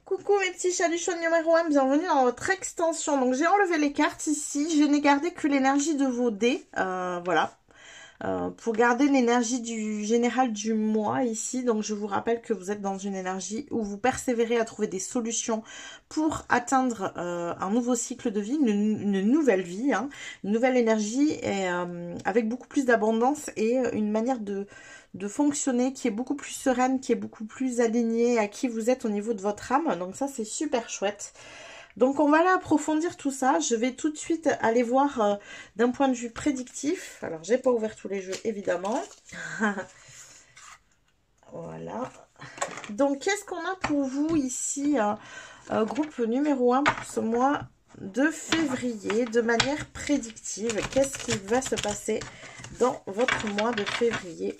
Coucou mes petits chaluchons numéro 1, bienvenue dans votre extension. Donc j'ai enlevé les cartes ici, je n'ai gardé que l'énergie de vos dés, voilà. Pour garder l'énergie du général du mois ici, donc je vous rappelle que vous êtes dans une énergie où vous persévérez à trouver des solutions pour atteindre un nouveau cycle de vie, une nouvelle vie, hein, une nouvelle énergie et avec beaucoup plus d'abondance et une manière de fonctionner qui est beaucoup plus sereine, qui est beaucoup plus alignée à qui vous êtes au niveau de votre âme. Donc ça c'est super chouette. Donc on va aller approfondir tout ça. Je vais tout de suite aller voir d'un point de vue prédictif. Alors j'ai pas ouvert tous les jeux évidemment. Voilà. Donc qu'est-ce qu'on a pour vous ici, groupe numéro 1 pour ce mois de février de manière prédictive? Qu'est-ce qui va se passer dans votre mois de février?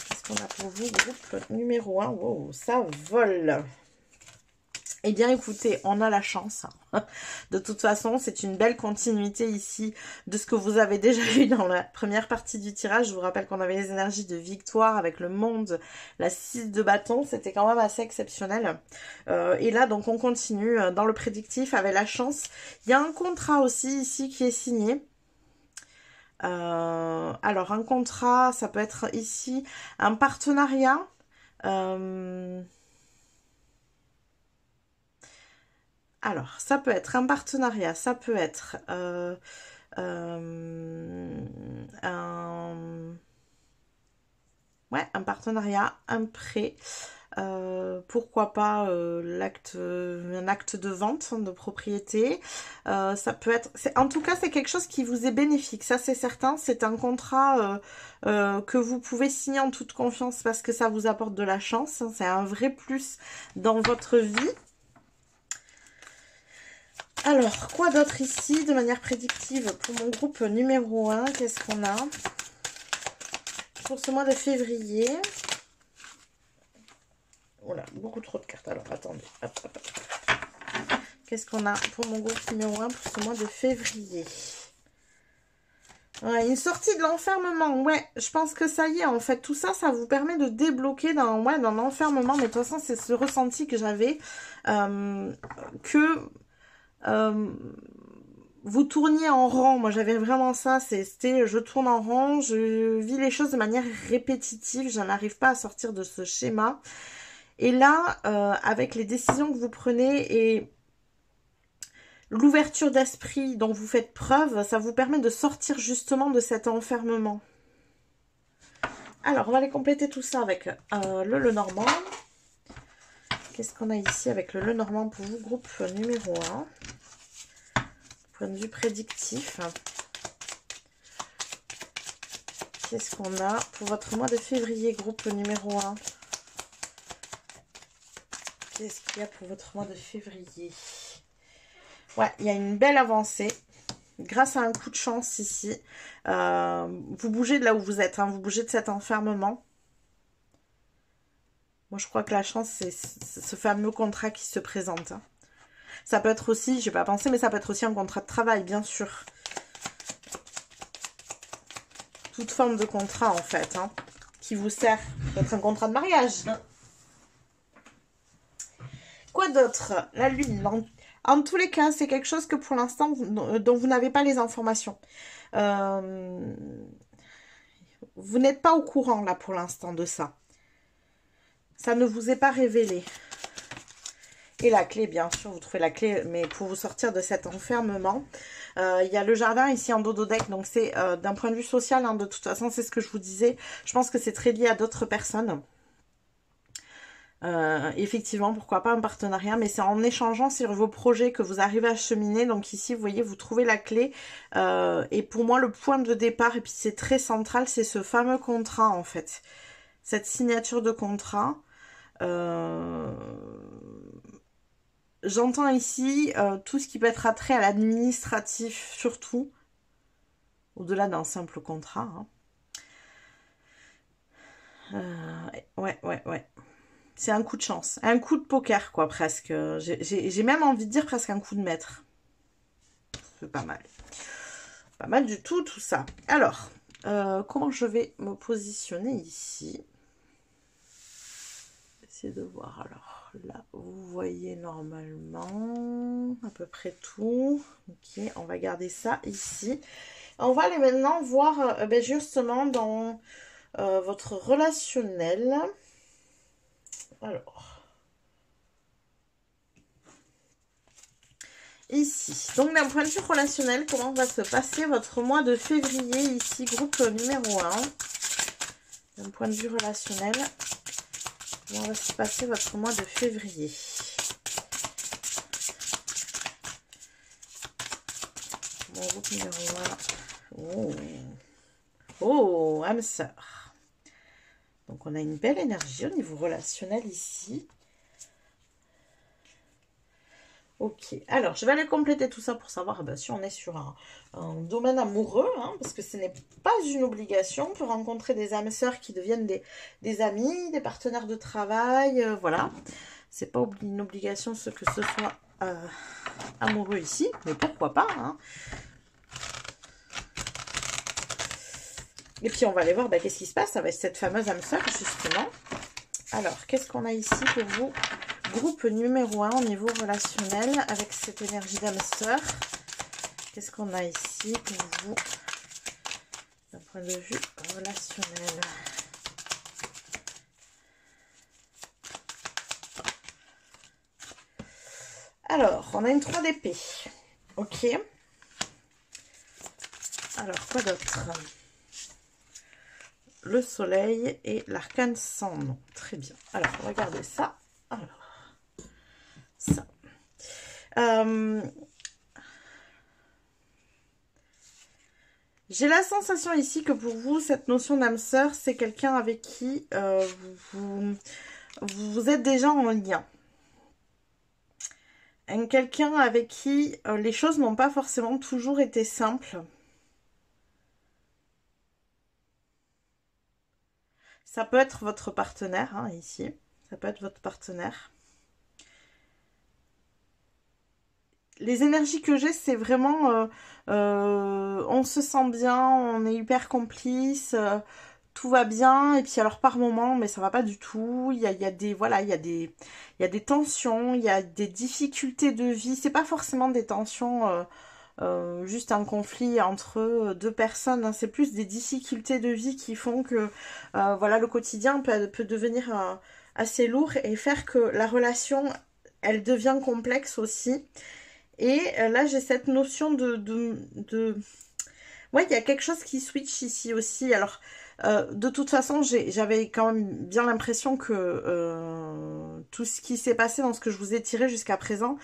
Qu'est-ce qu'on a pour vous, groupe numéro 1? Wow, ça vole! Eh bien, écoutez, on a la chance. De toute façon, c'est une belle continuité ici de ce que vous avez déjà vu dans la première partie du tirage. Je vous rappelle qu'on avait les énergies de victoire avec le monde, la 6 de bâton. C'était quand même assez exceptionnel. Et là, donc, on continue dans le prédictif avec la chance. Il y a un contrat aussi ici qui est signé. Alors, un contrat, ça peut être ici un partenariat. Alors, ça peut être un partenariat, ça peut être un partenariat, un prêt, pourquoi pas un acte de vente de propriété. Ça peut être, en tout cas, c'est quelque chose qui vous est bénéfique, ça c'est certain. C'est un contrat que vous pouvez signer en toute confiance parce que ça vous apporte de la chance. C'est un vrai plus dans votre vie. Alors, quoi d'autre ici, de manière prédictive pour mon groupe numéro 1? Qu'est-ce qu'on a pour ce mois de février? Voilà, beaucoup trop de cartes. Alors, attendez. Hop, hop, hop. Qu'est-ce qu'on a pour mon groupe numéro 1 pour ce mois de février? Ouais, une sortie de l'enfermement. Ouais, je pense que ça y est, en fait. Tout ça, ça vous permet de débloquer dans l'enfermement. Mais de toute façon, c'est ce ressenti que j'avais. Vous tourniez en rond. Moi, j'avais vraiment ça. C'était je tourne en rond, je vis les choses de manière répétitive. Je n'arrive pas à sortir de ce schéma. Et là, avec les décisions que vous prenez et l'ouverture d'esprit dont vous faites preuve, ça vous permet de sortir justement de cet enfermement. Alors, on va aller compléter tout ça avec le Lenormand. Qu'est-ce qu'on a ici avec le Lenormand pour vous, groupe numéro 1? Point de vue prédictif. Qu'est-ce qu'on a pour votre mois de février, groupe numéro 1? Qu'est-ce qu'il y a pour votre mois de février? Ouais, il y a une belle avancée. Grâce à un coup de chance ici. Vous bougez de là où vous êtes. Hein, vous bougez de cet enfermement. Moi, je crois que la chance, c'est ce fameux contrat qui se présente. Hein. Ça peut être aussi, je n'ai pas pensé, mais ça peut être aussi un contrat de travail, bien sûr. Toute forme de contrat, en fait, hein, qui vous sert. Peut-être un contrat de mariage. Quoi d'autre? La lune. En tous les cas, c'est quelque chose que pour l'instant, dont vous n'avez pas les informations. Vous n'êtes pas au courant, là, pour l'instant, de ça. Ça ne vous est pas révélé. Et la clé, bien sûr, vous trouvez la clé, mais pour vous sortir de cet enfermement, il y a le jardin ici en dododeck, donc c'est d'un point de vue social, hein, de toute façon, c'est ce que je vous disais. Je pense que c'est très lié à d'autres personnes. Effectivement, pourquoi pas un partenariat, mais c'est en échangeant sur vos projets que vous arrivez à cheminer. Donc ici, vous voyez, vous trouvez la clé. Et pour moi, le point de départ, et puis c'est très central, c'est ce fameux contrat, en fait. Cette signature de contrat. J'entends ici tout ce qui peut être attrait à l'administratif, surtout, au-delà d'un simple contrat. Hein. Ouais. C'est un coup de chance, un coup de poker, quoi, presque. J'ai même envie de dire presque un coup de maître. C'est pas mal. Pas mal du tout, tout ça. Alors, comment je vais me positionner ici? Essayer de voir, alors. là, vous voyez normalement à peu près tout. Ok, on va garder ça ici. On va aller maintenant voir ben justement dans votre relationnel. Alors, ici, donc d'un point de vue relationnel, comment va se passer votre mois de février ici, groupe numéro 1. D'un point de vue relationnel, comment va se passer votre mois de février? Mon groupe numéro 1. Oh, oh, âme sœur. Donc on a une belle énergie au niveau relationnel ici. Ok, alors je vais aller compléter tout ça pour savoir si on est sur un domaine amoureux, hein, parce que ce n'est pas une obligation. On peut rencontrer des âmes sœurs qui deviennent des amis, des partenaires de travail, voilà. C'est pas une obligation que ce soit amoureux ici, mais pourquoi pas, hein. Et puis on va aller voir qu'est-ce qui se passe avec cette fameuse âme sœur, justement. Alors, qu'est-ce qu'on a ici pour vous? Groupe numéro 1 au niveau relationnel avec cette énergie d'âme sœur. Qu'est-ce qu'on a ici pour vous d'un point de vue relationnel? Alors, on a une 3 d'épée. Ok. Alors, quoi d'autre? Le soleil et l'arcane sans nom. Très bien. Alors, regardez ça. Alors, ça. J'ai la sensation ici que pour vous, cette notion d'âme sœur, c'est quelqu'un avec qui vous êtes déjà en lien. Quelqu'un avec qui les choses n'ont pas forcément toujours été simples. Ça peut être votre partenaire, hein, ici. Ça peut être votre partenaire. Les énergies que j'ai, c'est vraiment... on se sent bien, on est hyper complices, tout va bien. Et puis alors par moment, mais ça va pas du tout. Il y a des... Voilà, il y a des tensions, il y a des difficultés de vie. C'est pas forcément des tensions... juste un conflit entre deux personnes, hein. C'est plus des difficultés de vie qui font que voilà, le quotidien peut devenir assez lourd et faire que la relation, elle devient complexe aussi. Et là, j'ai cette notion de... Ouais, il y a quelque chose qui switch ici aussi. Alors, de toute façon, j'avais quand même bien l'impression que tout ce qui s'est passé dans ce que je vous ai tiré jusqu'à présent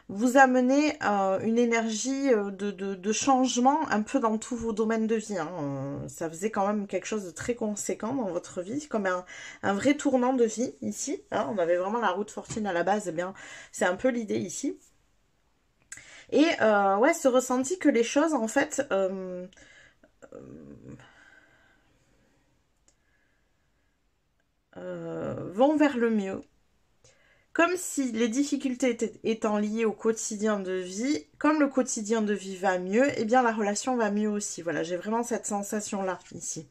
vous amenez une énergie de changement un peu dans tous vos domaines de vie, hein. Ça faisait quand même quelque chose de très conséquent dans votre vie, comme un vrai tournant de vie ici, hein. On avait vraiment la roue de fortune à la base, eh bien, c'est un peu l'idée ici. Et ouais, ce ressenti que les choses, en fait, vont vers le mieux. Comme si les difficultés étant liées au quotidien de vie, comme le quotidien de vie va mieux, eh bien la relation va mieux aussi. Voilà, j'ai vraiment cette sensation-là, ici.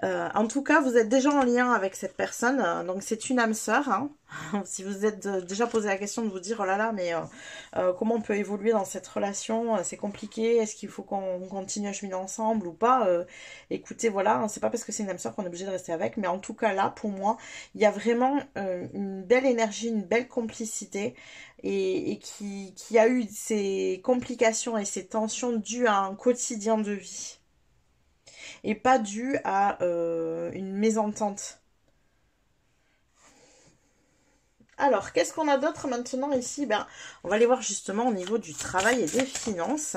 En tout cas, vous êtes déjà en lien avec cette personne, donc c'est une âme sœur, hein. Si vous êtes déjà posé la question de vous dire, oh là là, mais comment on peut évoluer dans cette relation, c'est compliqué, est-ce qu'il faut qu'on continue à cheminer ensemble ou pas, écoutez, voilà, hein, c'est pas parce que c'est une âme sœur qu'on est obligé de rester avec, mais en tout cas là, pour moi, il y a vraiment une belle énergie, une belle complicité, et qui a eu ces complications et ces tensions dues à un quotidien de vie. Et pas dû à une mésentente. Alors, qu'est-ce qu'on a d'autre maintenant ici? On va aller voir justement au niveau du travail et des finances.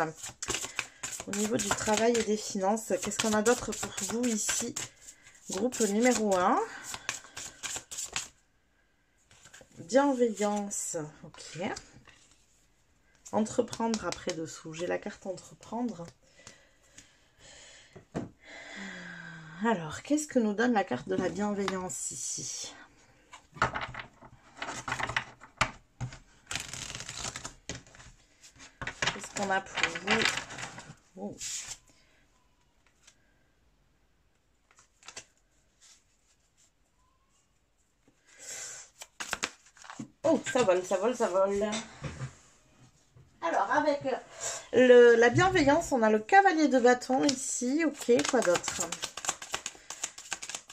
Au niveau du travail et des finances, qu'est-ce qu'on a d'autre pour vous ici? Groupe numéro 1. Bienveillance. Ok. Entreprendre après dessous. J'ai la carte entreprendre. Alors, qu'est-ce que nous donne la carte de la bienveillance ici? Qu'est-ce qu'on a pour vous? Oh. Oh, ça vole, ça vole, ça vole. Alors, avec la bienveillance, on a le cavalier de bâton ici. Ok, quoi d'autre?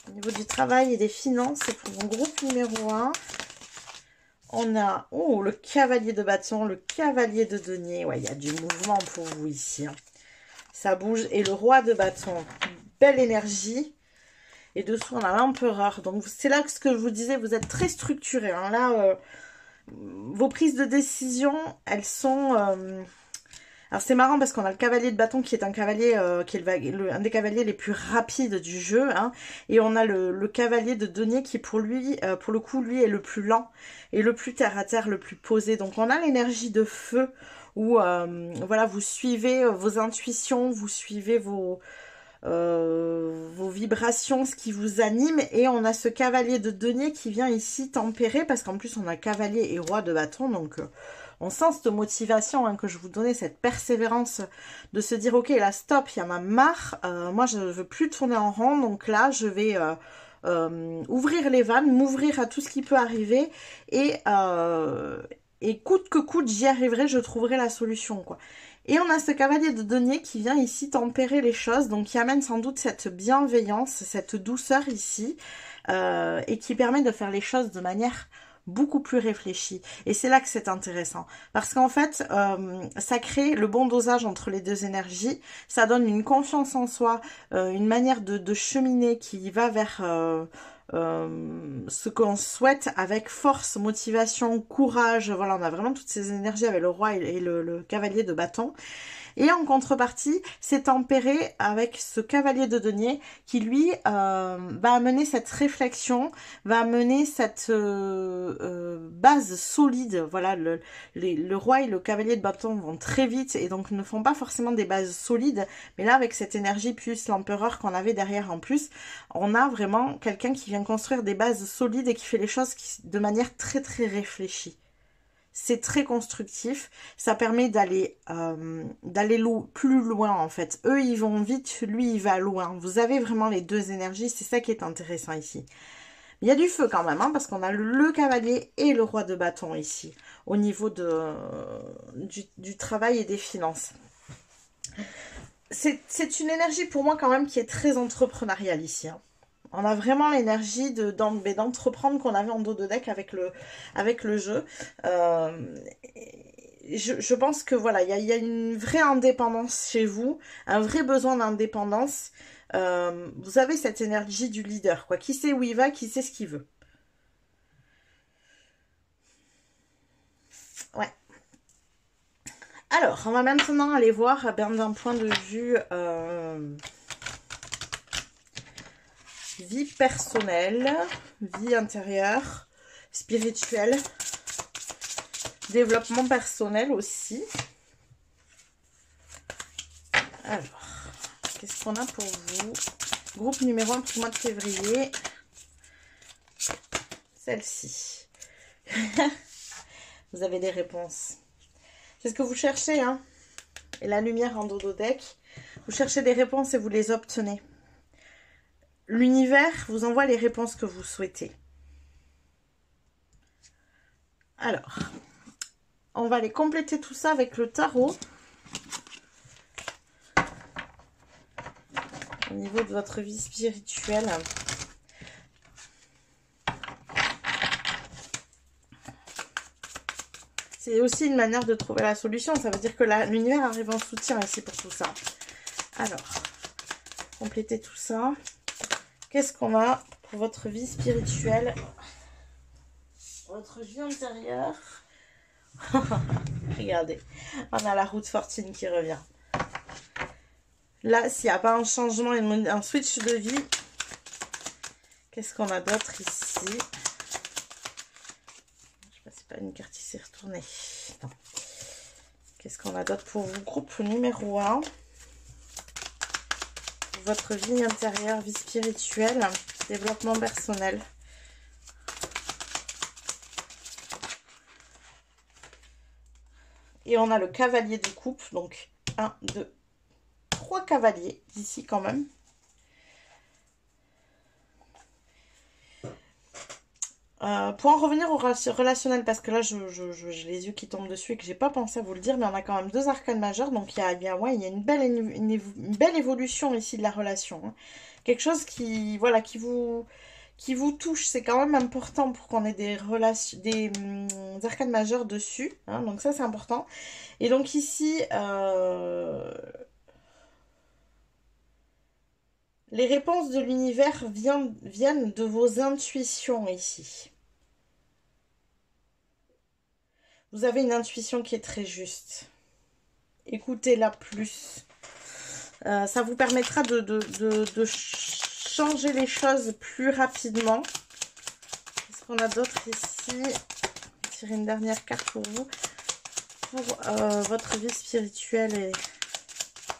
Au niveau du travail et des finances, c'est pour mon groupe numéro 1. On a le cavalier de bâton, le cavalier de denier. Ouais, il y a du mouvement pour vous ici. Hein. Ça bouge. Et le roi de bâton, belle énergie. Et dessous, on a l'empereur. Donc, c'est là que ce que je vous disais, vous êtes très structuré. Hein. Là, vos prises de décision, elles sont... Alors, c'est marrant parce qu'on a le cavalier de bâton qui est un cavalier, qui est un des cavaliers les plus rapides du jeu. Hein, et on a le cavalier de denier qui, pour le coup, lui, est le plus lent et le plus terre-à-terre, le plus posé. Donc, on a l'énergie de feu où, voilà, vous suivez vos intuitions, vous suivez vos vibrations, ce qui vous anime, et on a ce cavalier de denier qui vient ici tempérer, parce qu'en plus on a cavalier et roi de bâton, donc on sent cette motivation hein, que je vous donnais, cette persévérance de se dire ok là stop, il y en a marre, moi je ne veux plus tourner en rond, donc là je vais ouvrir les vannes, m'ouvrir à tout ce qui peut arriver, et coûte que coûte j'y arriverai, je trouverai la solution quoi. Et on a ce cavalier de denier qui vient ici tempérer les choses, donc qui amène sans doute cette bienveillance, cette douceur ici, et qui permet de faire les choses de manière beaucoup plus réfléchie. Et c'est là que c'est intéressant, parce qu'en fait, ça crée le bon dosage entre les deux énergies, ça donne une confiance en soi, une manière de cheminer qui va vers... ce qu'on souhaite avec force, motivation, courage, voilà, on a vraiment toutes ces énergies avec le roi et le cavalier de bâton. Et en contrepartie, c'est tempéré avec ce cavalier de denier qui, lui, va amener cette réflexion, va amener cette base solide. Voilà, le roi et le cavalier de bâton vont très vite et donc ne font pas forcément des bases solides. Mais là, avec cette énergie plus l'empereur qu'on avait derrière en plus, on a vraiment quelqu'un qui vient construire des bases solides et qui fait les choses de manière très très réfléchie. C'est très constructif, ça permet d'aller plus loin en fait. Eux ils vont vite, lui il va loin. Vous avez vraiment les deux énergies, c'est ça qui est intéressant ici. Il y a du feu quand même, hein, parce qu'on a le cavalier et le roi de bâton ici, au niveau du travail et des finances. C'est une énergie pour moi quand même qui est très entrepreneuriale ici. Hein. On a vraiment l'énergie d'entreprendre qu'on avait en dos de deck avec le jeu. Je pense que voilà, il y a une vraie indépendance chez vous, un vrai besoin d'indépendance. Vous avez cette énergie du leader, quoi. Qui sait où il va, qui sait ce qu'il veut. Ouais. Alors, on va maintenant aller voir d'un point de vue... vie personnelle, vie intérieure, spirituelle, développement personnel aussi. Alors, qu'est-ce qu'on a pour vous? Groupe numéro 1 pour le mois de février. Celle-ci. Vous avez des réponses. C'est ce que vous cherchez, hein? Et la lumière en dodo deck. Vous cherchez des réponses et vous les obtenez. L'univers vous envoie les réponses que vous souhaitez. Alors, on va aller compléter tout ça avec le tarot. Au niveau de votre vie spirituelle. C'est aussi une manière de trouver la solution. Ça veut dire que l'univers arrive en soutien ici pour tout ça. Alors, compléter tout ça. Qu'est-ce qu'on a pour votre vie spirituelle? Votre vie intérieure. Regardez, on a la roue de fortune qui revient. Là, s'il n'y a pas un changement, un switch de vie, qu'est-ce qu'on a d'autre ici? Je sais pas, c'est pas une carte qui s'est retournée. Non. Qu'est-ce qu'on a d'autre pour vous? Groupe numéro 1. Votre vie intérieure, vie spirituelle, développement personnel. Et on a le cavalier de coupe, donc 1, 2, 3 cavaliers ici quand même. Pour en revenir au relationnel, parce que là j'ai les yeux qui tombent dessus et que j'ai pas pensé à vous le dire, mais on a quand même deux arcanes majeures, donc ouais, il y a une belle évolution ici de la relation, hein. Quelque chose qui, voilà, qui vous touche, c'est quand même important pour qu'on ait des relations, des arcanes majeures dessus, hein, donc ça c'est important. Et donc ici, les réponses de l'univers viennent de vos intuitions ici. Vous avez une intuition qui est très juste. Écoutez-la plus. Ça vous permettra de changer les choses plus rapidement. Qu'est-ce qu'on a d'autre ici? Je vais tirer une dernière carte pour vous. Pour votre vie spirituelle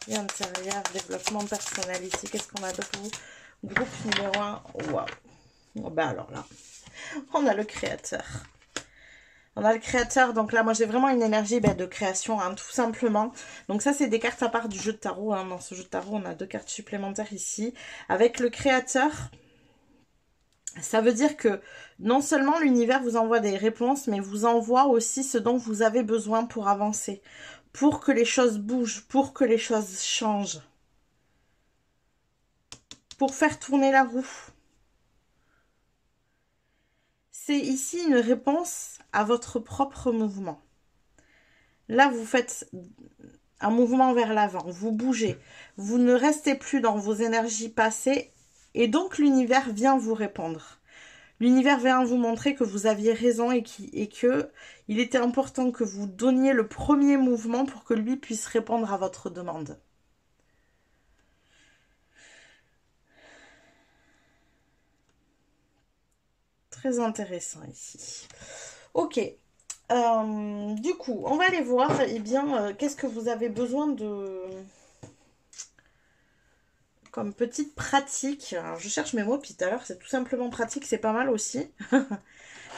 et intérieure, développement personnel ici. Qu'est-ce qu'on a d'autre pour vous? Groupe numéro 1. Waouh. Oh, ben alors là, on a le créateur. On a le créateur, donc là, moi, j'ai vraiment une énergie de création, hein, tout simplement. Donc ça, c'est des cartes à part du jeu de tarot, hein. Dans ce jeu de tarot, on a 2 cartes supplémentaires ici. Avec le créateur, ça veut dire que non seulement l'univers vous envoie des réponses, mais vous envoie aussi ce dont vous avez besoin pour avancer, pour que les choses bougent, pour que les choses changent, pour faire tourner la roue. C'est ici une réponse à votre propre mouvement. Là, vous faites un mouvement vers l'avant, vous bougez, vous ne restez plus dans vos énergies passées et donc l'univers vient vous répondre. L'univers vient vous montrer que vous aviez raison et que il était important que vous donniez le premier mouvement pour que lui puisse répondre à votre demande. Très intéressant ici. Ok. Du coup, on va aller voir, qu'est-ce que vous avez besoin de... Comme petite pratique. Alors, je cherche mes mots, puis tout à l'heure, c'est tout simplement pratique, c'est pas mal aussi.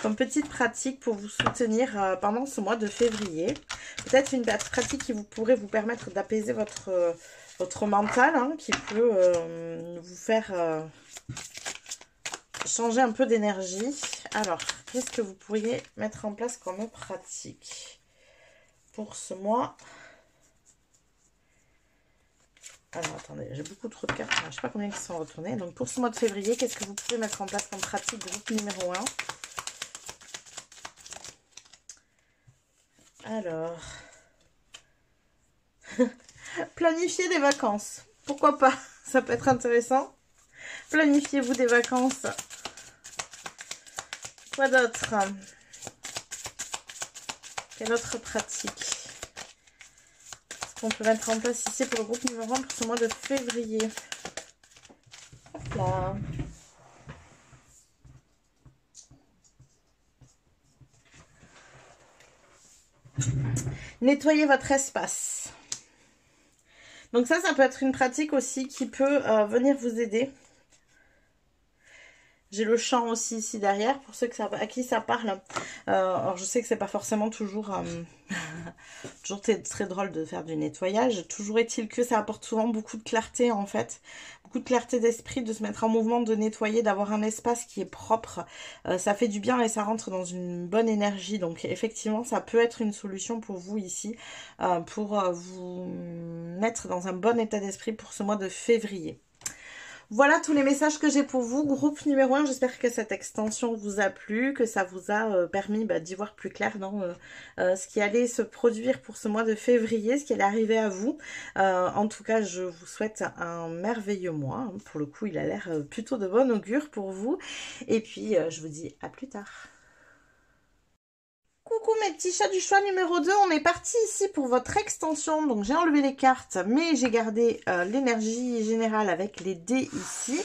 Comme petite pratique pour vous soutenir pendant ce mois de février. Peut-être une pratique qui pourrait vous permettre d'apaiser votre mental, hein, qui peut vous faire changer un peu d'énergie. Alors, qu'est-ce que vous pourriez mettre en place comme pratique pour ce mois? Alors, attendez, j'ai beaucoup trop de cartes. Je ne sais pas combien qui sont retournées. Donc, pour ce mois de février, qu'est-ce que vous pouvez mettre en place comme pratique? Groupe numéro 1. Alors, planifier des vacances. Pourquoi pas? Ça peut être intéressant. Planifiez-vous des vacances. Quoi d'autre? Quelle autre pratique qu'on peut mettre en place ici pour le groupe numéro 1 pour ce mois de février? Hop là. Nettoyer votre espace. Donc ça peut être une pratique aussi qui peut venir vous aider. J'ai le chant aussi ici derrière, pour ceux à qui ça parle. Alors je sais que c'est pas forcément toujours, toujours très drôle de faire du nettoyage. Toujours est-il que ça apporte souvent beaucoup de clarté en fait. Beaucoup de clarté d'esprit, de se mettre en mouvement, de nettoyer, d'avoir un espace qui est propre. Ça fait du bien et ça rentre dans une bonne énergie. Donc effectivement, ça peut être une solution pour vous ici, pour vous mettre dans un bon état d'esprit pour ce mois de février. Voilà tous les messages que j'ai pour vous. Groupe numéro 1, j'espère que cette extension vous a plu, que ça vous a permis d'y voir plus clair dans ce qui allait se produire pour ce mois de février, ce qui allait arriver à vous. En tout cas, je vous souhaite un merveilleux mois. Pour le coup, il a l'air plutôt de bon augure pour vous. Et puis, je vous dis à plus tard. Coucou mes petits chats du choix numéro 2, on est parti ici pour votre extension. Donc j'ai enlevé les cartes, mais j'ai gardé l'énergie générale avec les dés ici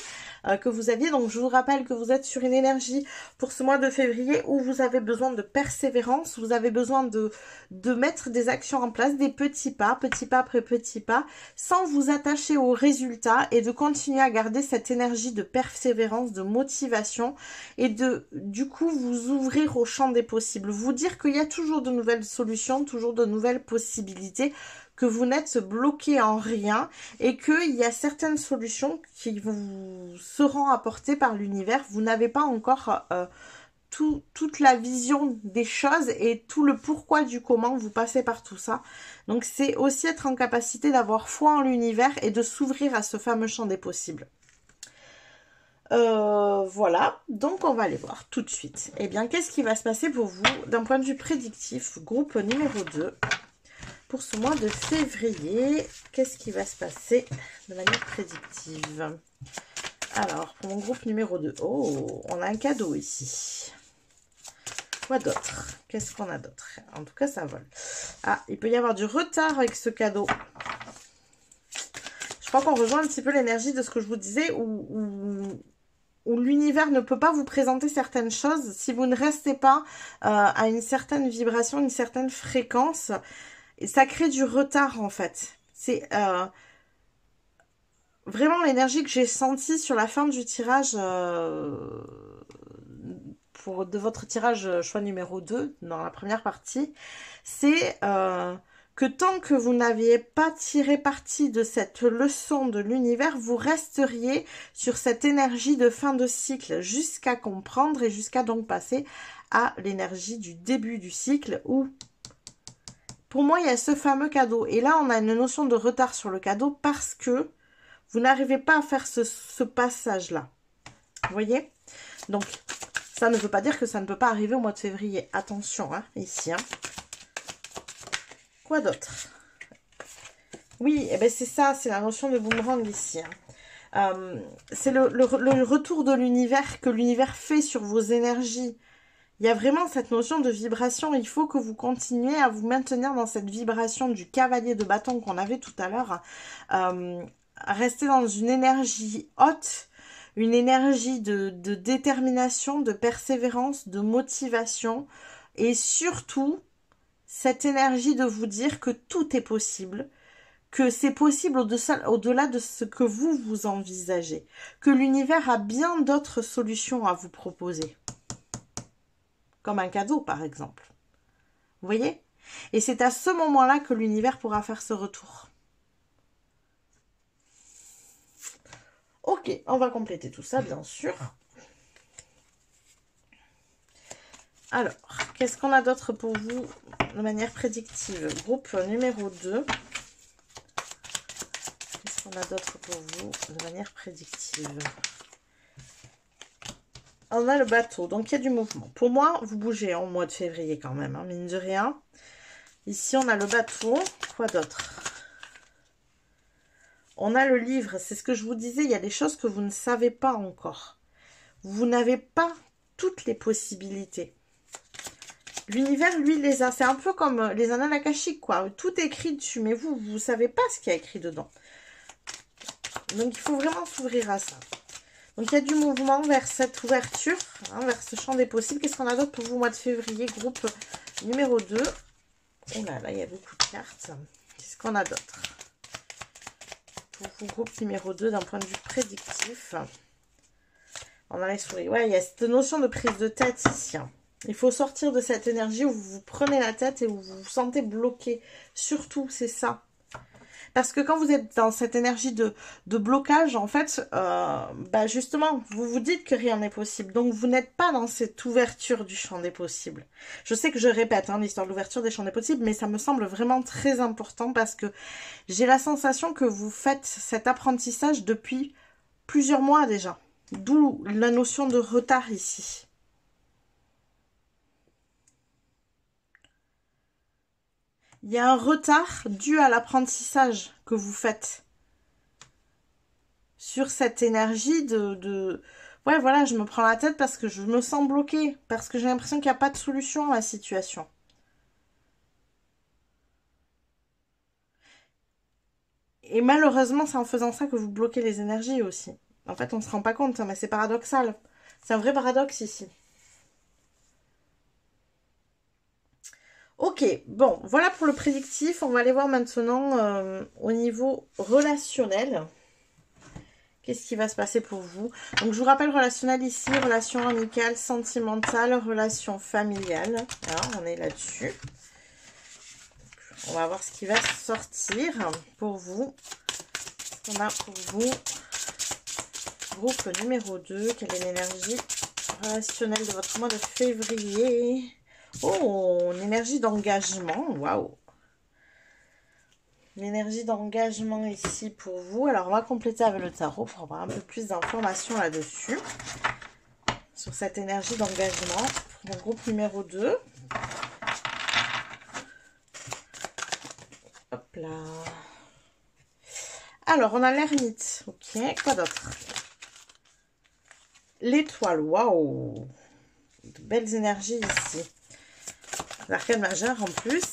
que vous aviez. Donc je vous rappelle que vous êtes sur une énergie pour ce mois de février où vous avez besoin de persévérance, vous avez besoin de mettre des actions en place, des petits pas après petits pas, sans vous attacher aux résultats et de continuer à garder cette énergie de persévérance, de motivation et du coup vous ouvrir au champ des possibles, vous dire qu'il y a toujours de nouvelles solutions, toujours de nouvelles possibilités, que vous n'êtes bloqué en rien et qu'il y a certaines solutions qui vous seront apportées par l'univers. Vous n'avez pas encore toute la vision des choses et tout le pourquoi du comment vous passez par tout ça. Donc c'est aussi être en capacité d'avoir foi en l'univers et de s'ouvrir à ce fameux champ des possibles. Voilà, donc on va aller voir tout de suite. Eh bien, qu'est-ce qui va se passer pour vous d'un point de vue prédictif, groupe numéro 2, pour ce mois de février? Qu'est-ce qui va se passer de manière prédictive? Alors, pour mon groupe numéro 2, oh, on a un cadeau ici. Quoi d'autre? Qu'est-ce qu'on a d'autre? En tout cas, ça vole. Ah, il peut y avoir du retard avec ce cadeau. Je crois qu'on rejoint un petit peu l'énergie de ce que je vous disais, où l'univers ne peut pas vous présenter certaines choses si vous ne restez pas à une certaine vibration, une certaine fréquence. Et ça crée du retard, en fait. C'est vraiment l'énergie que j'ai sentie sur la fin du tirage... de votre tirage choix numéro 2, dans la première partie, c'est que tant que vous n'aviez pas tiré parti de cette leçon de l'univers, vous resteriez sur cette énergie de fin de cycle, jusqu'à comprendre et jusqu'à donc passer à l'énergie du début du cycle, où, pour moi, il y a ce fameux cadeau. Et là, on a une notion de retard sur le cadeau, parce que vous n'arrivez pas à faire ce passage-là. Vous voyez? Donc, ça ne veut pas dire que ça ne peut pas arriver au mois de février. Attention, hein, ici. Hein. Quoi d'autre? Oui, eh ben c'est ça, c'est la notion de boomerang ici. Hein. C'est le retour de l'univers, que l'univers fait sur vos énergies. Il y a vraiment cette notion de vibration. Il faut que vous continuiez à vous maintenir dans cette vibration du cavalier de bâton qu'on avait tout à l'heure. Rester dans une énergie haute, une énergie de détermination, de persévérance, de motivation, et surtout cette énergie de vous dire que tout est possible, que c'est possible au-delà de ce que vous envisagez, que l'univers a bien d'autres solutions à vous proposer, comme un cadeau par exemple. Vous voyez? Et c'est à ce moment-là que l'univers pourra faire ce retour. Ok, on va compléter tout ça, bien sûr. Alors, qu'est-ce qu'on a d'autre pour vous de manière prédictive? Groupe numéro 2. Qu'est-ce qu'on a d'autre pour vous de manière prédictive? On a le bateau, donc il y a du mouvement. Pour moi, vous bougez en mois de février quand même, hein, mine de rien. Ici, on a le bateau. Quoi d'autre? On a le livre, c'est ce que je vous disais, il y a des choses que vous ne savez pas encore. Vous n'avez pas toutes les possibilités. L'univers, lui, les a. C'est un peu comme les annales akashiques, quoi. Tout est écrit dessus, mais vous ne savez pas ce qu'il y a écrit dedans. Donc, il faut vraiment s'ouvrir à ça. Donc, il y a du mouvement vers cette ouverture, hein, vers ce champ des possibles. Qu'est-ce qu'on a d'autre pour vous, mois de février, groupe numéro 2? Oh là là, il y a beaucoup de cartes. Qu'est-ce qu'on a d'autre pour vous, groupe numéro 2, d'un point de vue prédictif? On a les souris. Ouais, il y a cette notion de prise de tête ici. Hein. Il faut sortir de cette énergie où vous vous prenez la tête et où vous vous sentez bloqué. Surtout, c'est ça. Parce que quand vous êtes dans cette énergie de blocage, en fait, bah justement, vous vous dites que rien n'est possible. Donc, vous n'êtes pas dans cette ouverture du champ des possibles. Je sais que je répète hein, l'histoire de l'ouverture des champs des possibles, mais ça me semble vraiment très important parce que j'ai la sensation que vous faites cet apprentissage depuis plusieurs mois déjà. D'où la notion de retard ici. Il y a un retard dû à l'apprentissage que vous faites sur cette énergie de... Ouais, voilà, je me prends la tête parce que je me sens bloquée, parce que j'ai l'impression qu'il n'y a pas de solution à la situation. Et malheureusement, c'est en faisant ça que vous bloquez les énergies aussi. En fait, on ne se rend pas compte, mais c'est paradoxal. C'est un vrai paradoxe ici. Ok, bon, voilà pour le prédictif. On va aller voir maintenant au niveau relationnel. Qu'est-ce qui va se passer pour vous? Donc, je vous rappelle, relationnel ici, relation amicale, sentimentale, relation familiale. Là, on est là-dessus. On va voir ce qui va sortir pour vous. Qu'est-ce qu'on a pour vous? Groupe numéro 2, quelle est l'énergie relationnel de votre mois de février. Oh, une énergie d'engagement. Waouh. Une énergie d'engagement ici pour vous. Alors, on va compléter avec le tarot pour avoir un peu plus d'informations là-dessus. Sur cette énergie d'engagement pour mon groupe numéro 2. Hop là. Alors, on a l'ermite. Ok, quoi d'autre? L'étoile. Waouh. De belles énergies ici. L'arcane majeur en plus.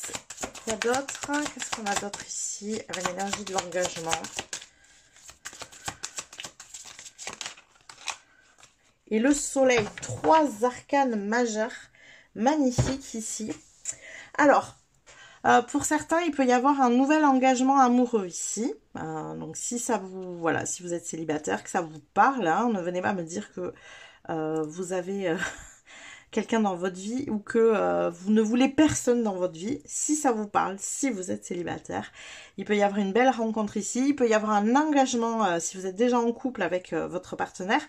Quoi d'autre? Qu'est-ce qu'on a d'autre ici? Avec l'énergie de l'engagement. Et le soleil. 3 arcanes majeures. Magnifiques ici. Alors, pour certains, il peut y avoir un nouvel engagement amoureux ici. Donc, si ça vous, voilà, si vous êtes célibataire, que ça vous parle, hein, ne venez pas me dire que vous avez quelqu'un dans votre vie ou que vous ne voulez personne dans votre vie. Si ça vous parle, si vous êtes célibataire, il peut y avoir une belle rencontre ici. Il peut y avoir un engagement si vous êtes déjà en couple avec votre partenaire.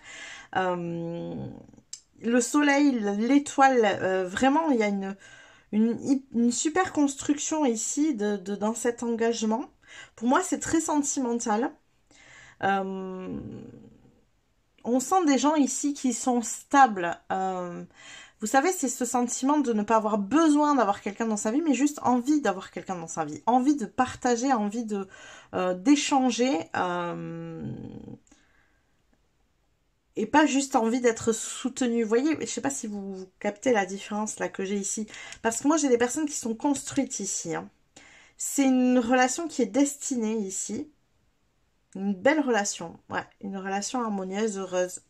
Le soleil, l'étoile, vraiment, il y a une super construction ici dans cet engagement. Pour moi, c'est très sentimental. On sent des gens ici qui sont stables. Vous savez, c'est ce sentiment de ne pas avoir besoin d'avoir quelqu'un dans sa vie, mais juste envie d'avoir quelqu'un dans sa vie. Envie de partager, envie d'échanger. Et pas juste envie d'être soutenu. Vous voyez, je ne sais pas si vous captez la différence là que j'ai ici. Parce que moi, j'ai des personnes qui sont construites ici. Hein. C'est une relation qui est destinée ici. Une belle relation. Ouais, une relation harmonieuse, heureuse.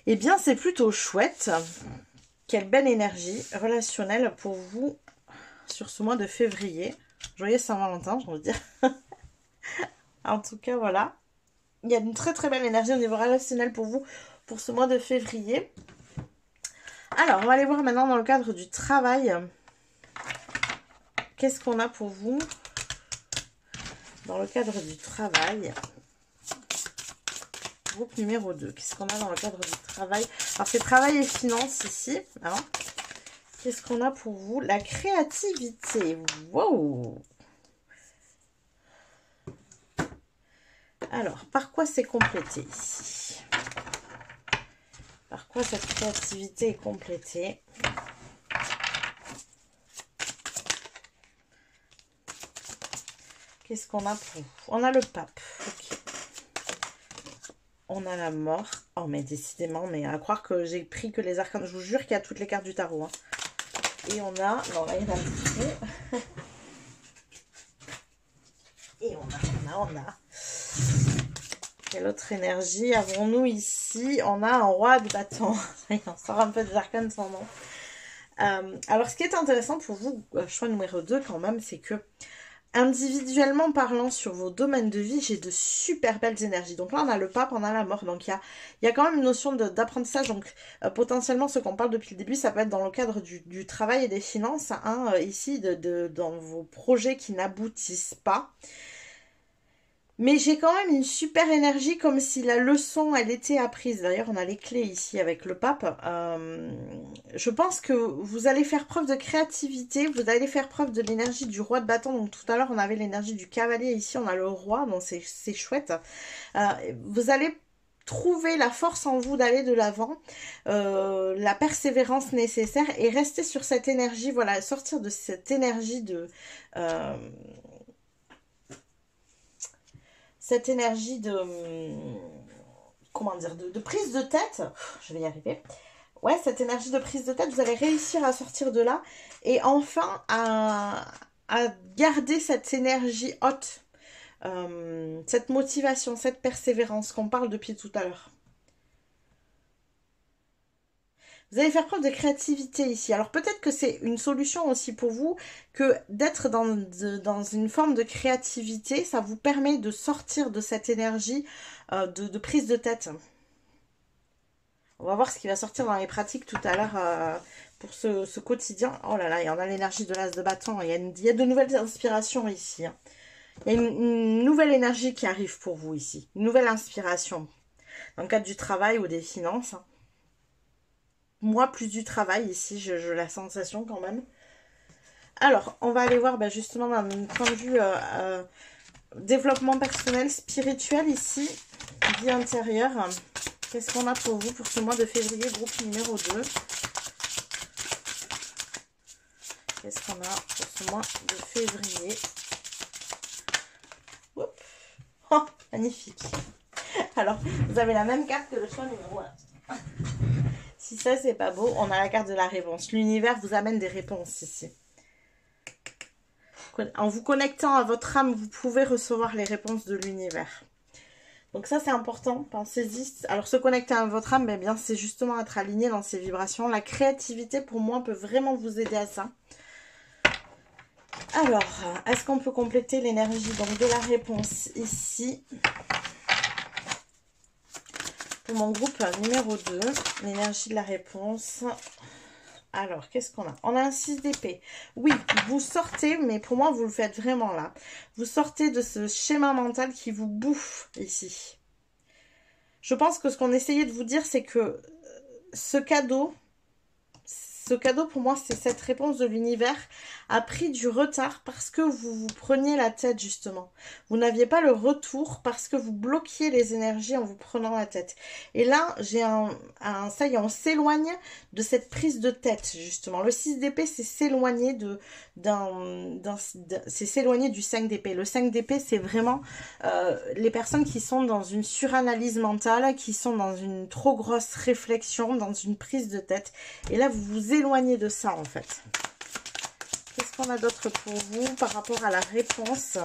Eh bien, c'est plutôt chouette. Quelle belle énergie relationnelle pour vous sur ce mois de février. Joyeux Saint-Valentin, j'ai envie de dire. En tout cas, voilà. Il y a une très très belle énergie au niveau relationnel pour vous pour ce mois de février. Alors, on va aller voir maintenant dans le cadre du travail. Qu'est-ce qu'on a pour vous dans le cadre du travail? Groupe numéro 2. Qu'est-ce qu'on a dans le cadre du travail? Alors, c'est travail et finances ici. Hein. Qu'est-ce qu'on a pour vous? La créativité. Wow! Alors, par quoi c'est complété ici? Par quoi cette créativité est complétée? Qu'est-ce qu'on a pour vous? On a le pape. Ok. On a la mort. Oh, mais décidément, mais à croire que j'ai pris que les arcanes. Je vous jure qu'il y a toutes les cartes du tarot. Hein. Et on a... Non, là, il y en a beaucoup. Et on a... Quelle autre énergie avons-nous ici? On a un roi de bâton. On sort un peu des arcanes sans nom. Alors, ce qui est intéressant pour vous, choix numéro 2 quand même, c'est que individuellement parlant sur vos domaines de vie, j'ai de super belles énergies. Donc là, on a le pape, on a la mort. Donc, il y a quand même une notion d'apprentissage. Donc, potentiellement, ce qu'on parle depuis le début, ça peut être dans le cadre du travail et des finances. Hein, ici, dans vos projets qui n'aboutissent pas. Mais j'ai quand même une super énergie comme si la leçon, elle était apprise. D'ailleurs, on a les clés ici avec le pape. Je pense que vous allez faire preuve de créativité. Vous allez faire preuve de l'énergie du roi de bâton. Donc tout à l'heure, on avait l'énergie du cavalier. Ici, on a le roi. Donc c'est chouette. Vous allez trouver la force en vous d'aller de l'avant. La persévérance nécessaire. Et rester sur cette énergie. Voilà, sortir de cette énergie de... cette énergie de, comment dire, de prise de tête, je vais y arriver, ouais, cette énergie de prise de tête, vous allez réussir à sortir de là, et enfin à garder cette énergie haute, cette motivation, cette persévérance qu'on parle depuis tout à l'heure. Vous allez faire preuve de créativité ici. Alors peut-être que c'est une solution aussi pour vous que d'être dans une forme de créativité. Ça vous permet de sortir de cette énergie de prise de tête. On va voir ce qui va sortir dans les pratiques tout à l'heure pour ce quotidien. Oh là là, il y en a l'énergie de l'as de bâton. Il y a de nouvelles inspirations ici. Il y a une nouvelle énergie qui arrive pour vous ici. Une nouvelle inspiration. dans le cadre du travail ou des finances. Moi, plus du travail ici, j'ai la sensation quand même. Alors, on va aller voir justement d'un point de vue développement personnel, spirituel ici, vie intérieure. Qu'est-ce qu'on a pour vous pour ce mois de février, groupe numéro 2? Qu'est-ce qu'on a pour ce mois de février? Oups. Oh, magnifique. Alors, vous avez la même carte que le choix numéro 1. Si ça, c'est pas beau, on a la carte de la réponse. L'univers vous amène des réponses ici. En vous connectant à votre âme, vous pouvez recevoir les réponses de l'univers. Donc ça, c'est important, pensez-y. Alors, se connecter à votre âme, bien, c'est justement être aligné dans ces vibrations. La créativité, pour moi, peut vraiment vous aider à ça. Alors, est-ce qu'on peut compléter l'énergie donc de la réponse ici? Pour mon groupe numéro 2, l'énergie de la réponse. Alors, qu'est-ce qu'on a? On a un 6 d'épée. Oui, vous sortez, mais pour moi, vous le faites vraiment là. Vous sortez de ce schéma mental qui vous bouffe ici. Je pense que ce qu'on essayait de vous dire, c'est que ce cadeau pour moi, c'est cette réponse de l'univers a pris du retard parce que vous vous preniez la tête, justement. Vous n'aviez pas le retour parce que vous bloquiez les énergies en vous prenant la tête. Et là, j'ai ça y est, on s'éloigne de cette prise de tête, justement. Le 6 d'épée, c'est s'éloigner c'est s'éloigner du 5 d'épée. Le 5 d'épée, c'est vraiment les personnes qui sont dans une suranalyse mentale, qui sont dans une trop grosse réflexion, dans une prise de tête. Et là, vous vous éloignez de ça, en fait. Qu'est-ce qu'on a d'autre pour vous par rapport à la réponse?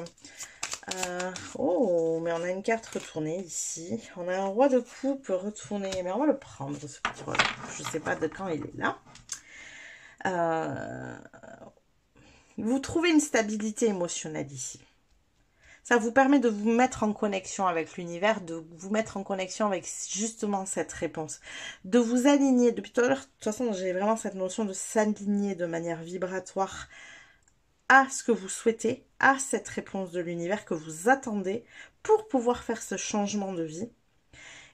Oh, mais on a une carte retournée ici. On a un roi de coupe retourné. Mais on va le prendre, ce petit roi. Je ne sais pas de quand il est là. Vous trouvez une stabilité émotionnelle ici. Ça vous permet de vous mettre en connexion avec l'univers, de vous mettre en connexion avec justement cette réponse. De vous aligner. Depuis tout à l'heure, de toute façon, j'ai vraiment cette notion de s'aligner de manière vibratoire à ce que vous souhaitez, à cette réponse de l'univers que vous attendez pour pouvoir faire ce changement de vie.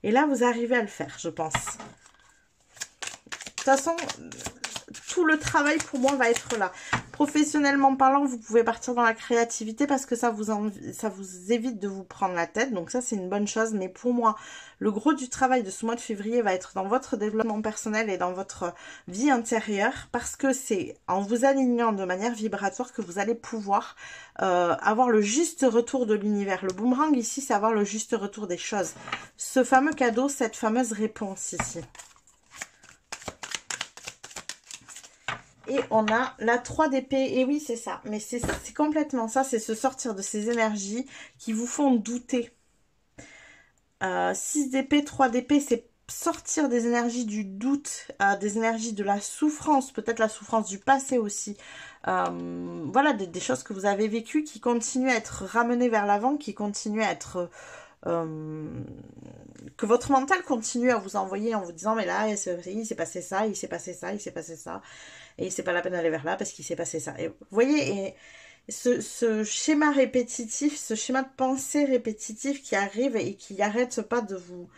Et là, vous arrivez à le faire, je pense. De toute façon, tout le travail pour moi va être là. Professionnellement parlant, vous pouvez partir dans la créativité parce que ça vous évite de vous prendre la tête. Donc ça, c'est une bonne chose. Mais pour moi, le gros du travail de ce mois de février va être dans votre développement personnel et dans votre vie intérieure. Parce que c'est en vous alignant de manière vibratoire que vous allez pouvoir avoir le juste retour de l'univers. Le boomerang ici, c'est avoir le juste retour des choses. Ce fameux cadeau, cette fameuse réponse ici. Et on a la 3 d'épée. Et oui, c'est ça. Mais c'est complètement ça. C'est se sortir de ces énergies qui vous font douter. 6 d'épée, 3 d'épée, c'est sortir des énergies du doute, des énergies de la souffrance. Peut-être la souffrance du passé aussi. Voilà, des choses que vous avez vécues qui continuent à être ramenées vers l'avant, qui continuent à être... que votre mental continue à vous envoyer en vous disant mais là il s'est passé ça, il s'est passé ça, il s'est passé ça et c'est pas la peine d'aller vers là parce qu'il s'est passé ça. Et vous voyez, et ce schéma répétitif, ce schéma de pensée répétitif qui arrive et qui n'arrête pas de vous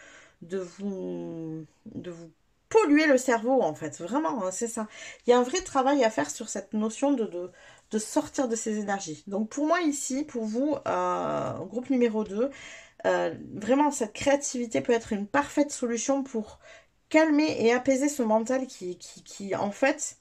polluer le cerveau en fait, vraiment, hein, c'est ça. Il y a un vrai travail à faire sur cette notion de sortir de ces énergies. Donc pour moi ici, pour vous, groupe numéro 2, vraiment cette créativité peut être une parfaite solution pour calmer et apaiser ce mental qui en fait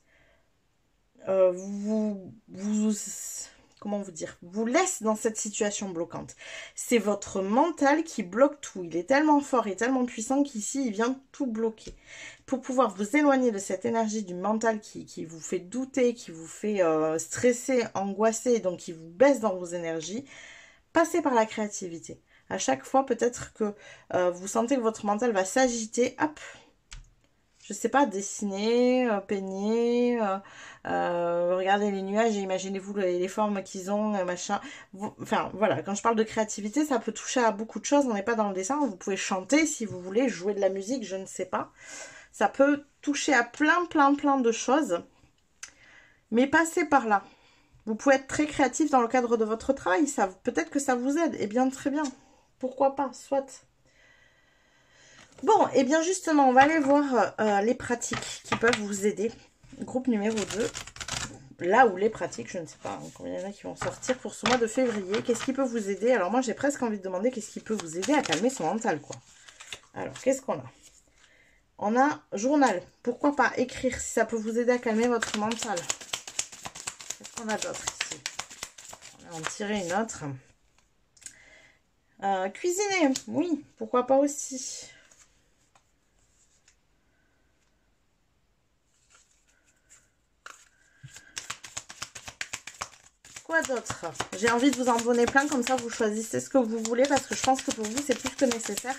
comment vous dire, vous laisse dans cette situation bloquante. C'est votre mental qui bloque tout. Il est tellement fort et tellement puissant qu'ici il vient tout bloquer. Pour pouvoir vous éloigner de cette énergie du mental qui vous fait douter, qui vous fait stresser, angoisser, donc qui vous baisse dans vos énergies, passez par la créativité. À chaque fois, peut-être que vous sentez que votre mental va s'agiter, hop, je sais pas, dessiner, peigner, regardez les nuages et imaginez-vous les formes qu'ils ont, machin. Enfin, voilà, quand je parle de créativité, ça peut toucher à beaucoup de choses, on n'est pas dans le dessin, vous pouvez chanter si vous voulez, jouer de la musique, je ne sais pas. Ça peut toucher à plein de choses, mais passez par là. Vous pouvez être très créatif dans le cadre de votre travail, peut-être que ça vous aide, et bien très bien. Pourquoi pas, soit. Bon, et bien justement, on va aller voir les pratiques qui peuvent vous aider. Groupe numéro 2. Là où les pratiques, je ne sais pas combien il y en a qui vont sortir pour ce mois de février. Qu'est-ce qui peut vous aider? Alors moi, j'ai presque envie de demander qu'est-ce qui peut vous aider à calmer son mental, quoi. Alors, qu'est-ce qu'on a? On a journal. Pourquoi pas écrire si ça peut vous aider à calmer votre mental. Qu'est-ce qu'on a d'autre ici? On va en tirer une autre. Cuisiner. Oui, pourquoi pas aussi. Quoi d'autre? J'ai envie de vous en donner plein, comme ça vous choisissez ce que vous voulez, parce que je pense que pour vous, c'est plus que nécessaire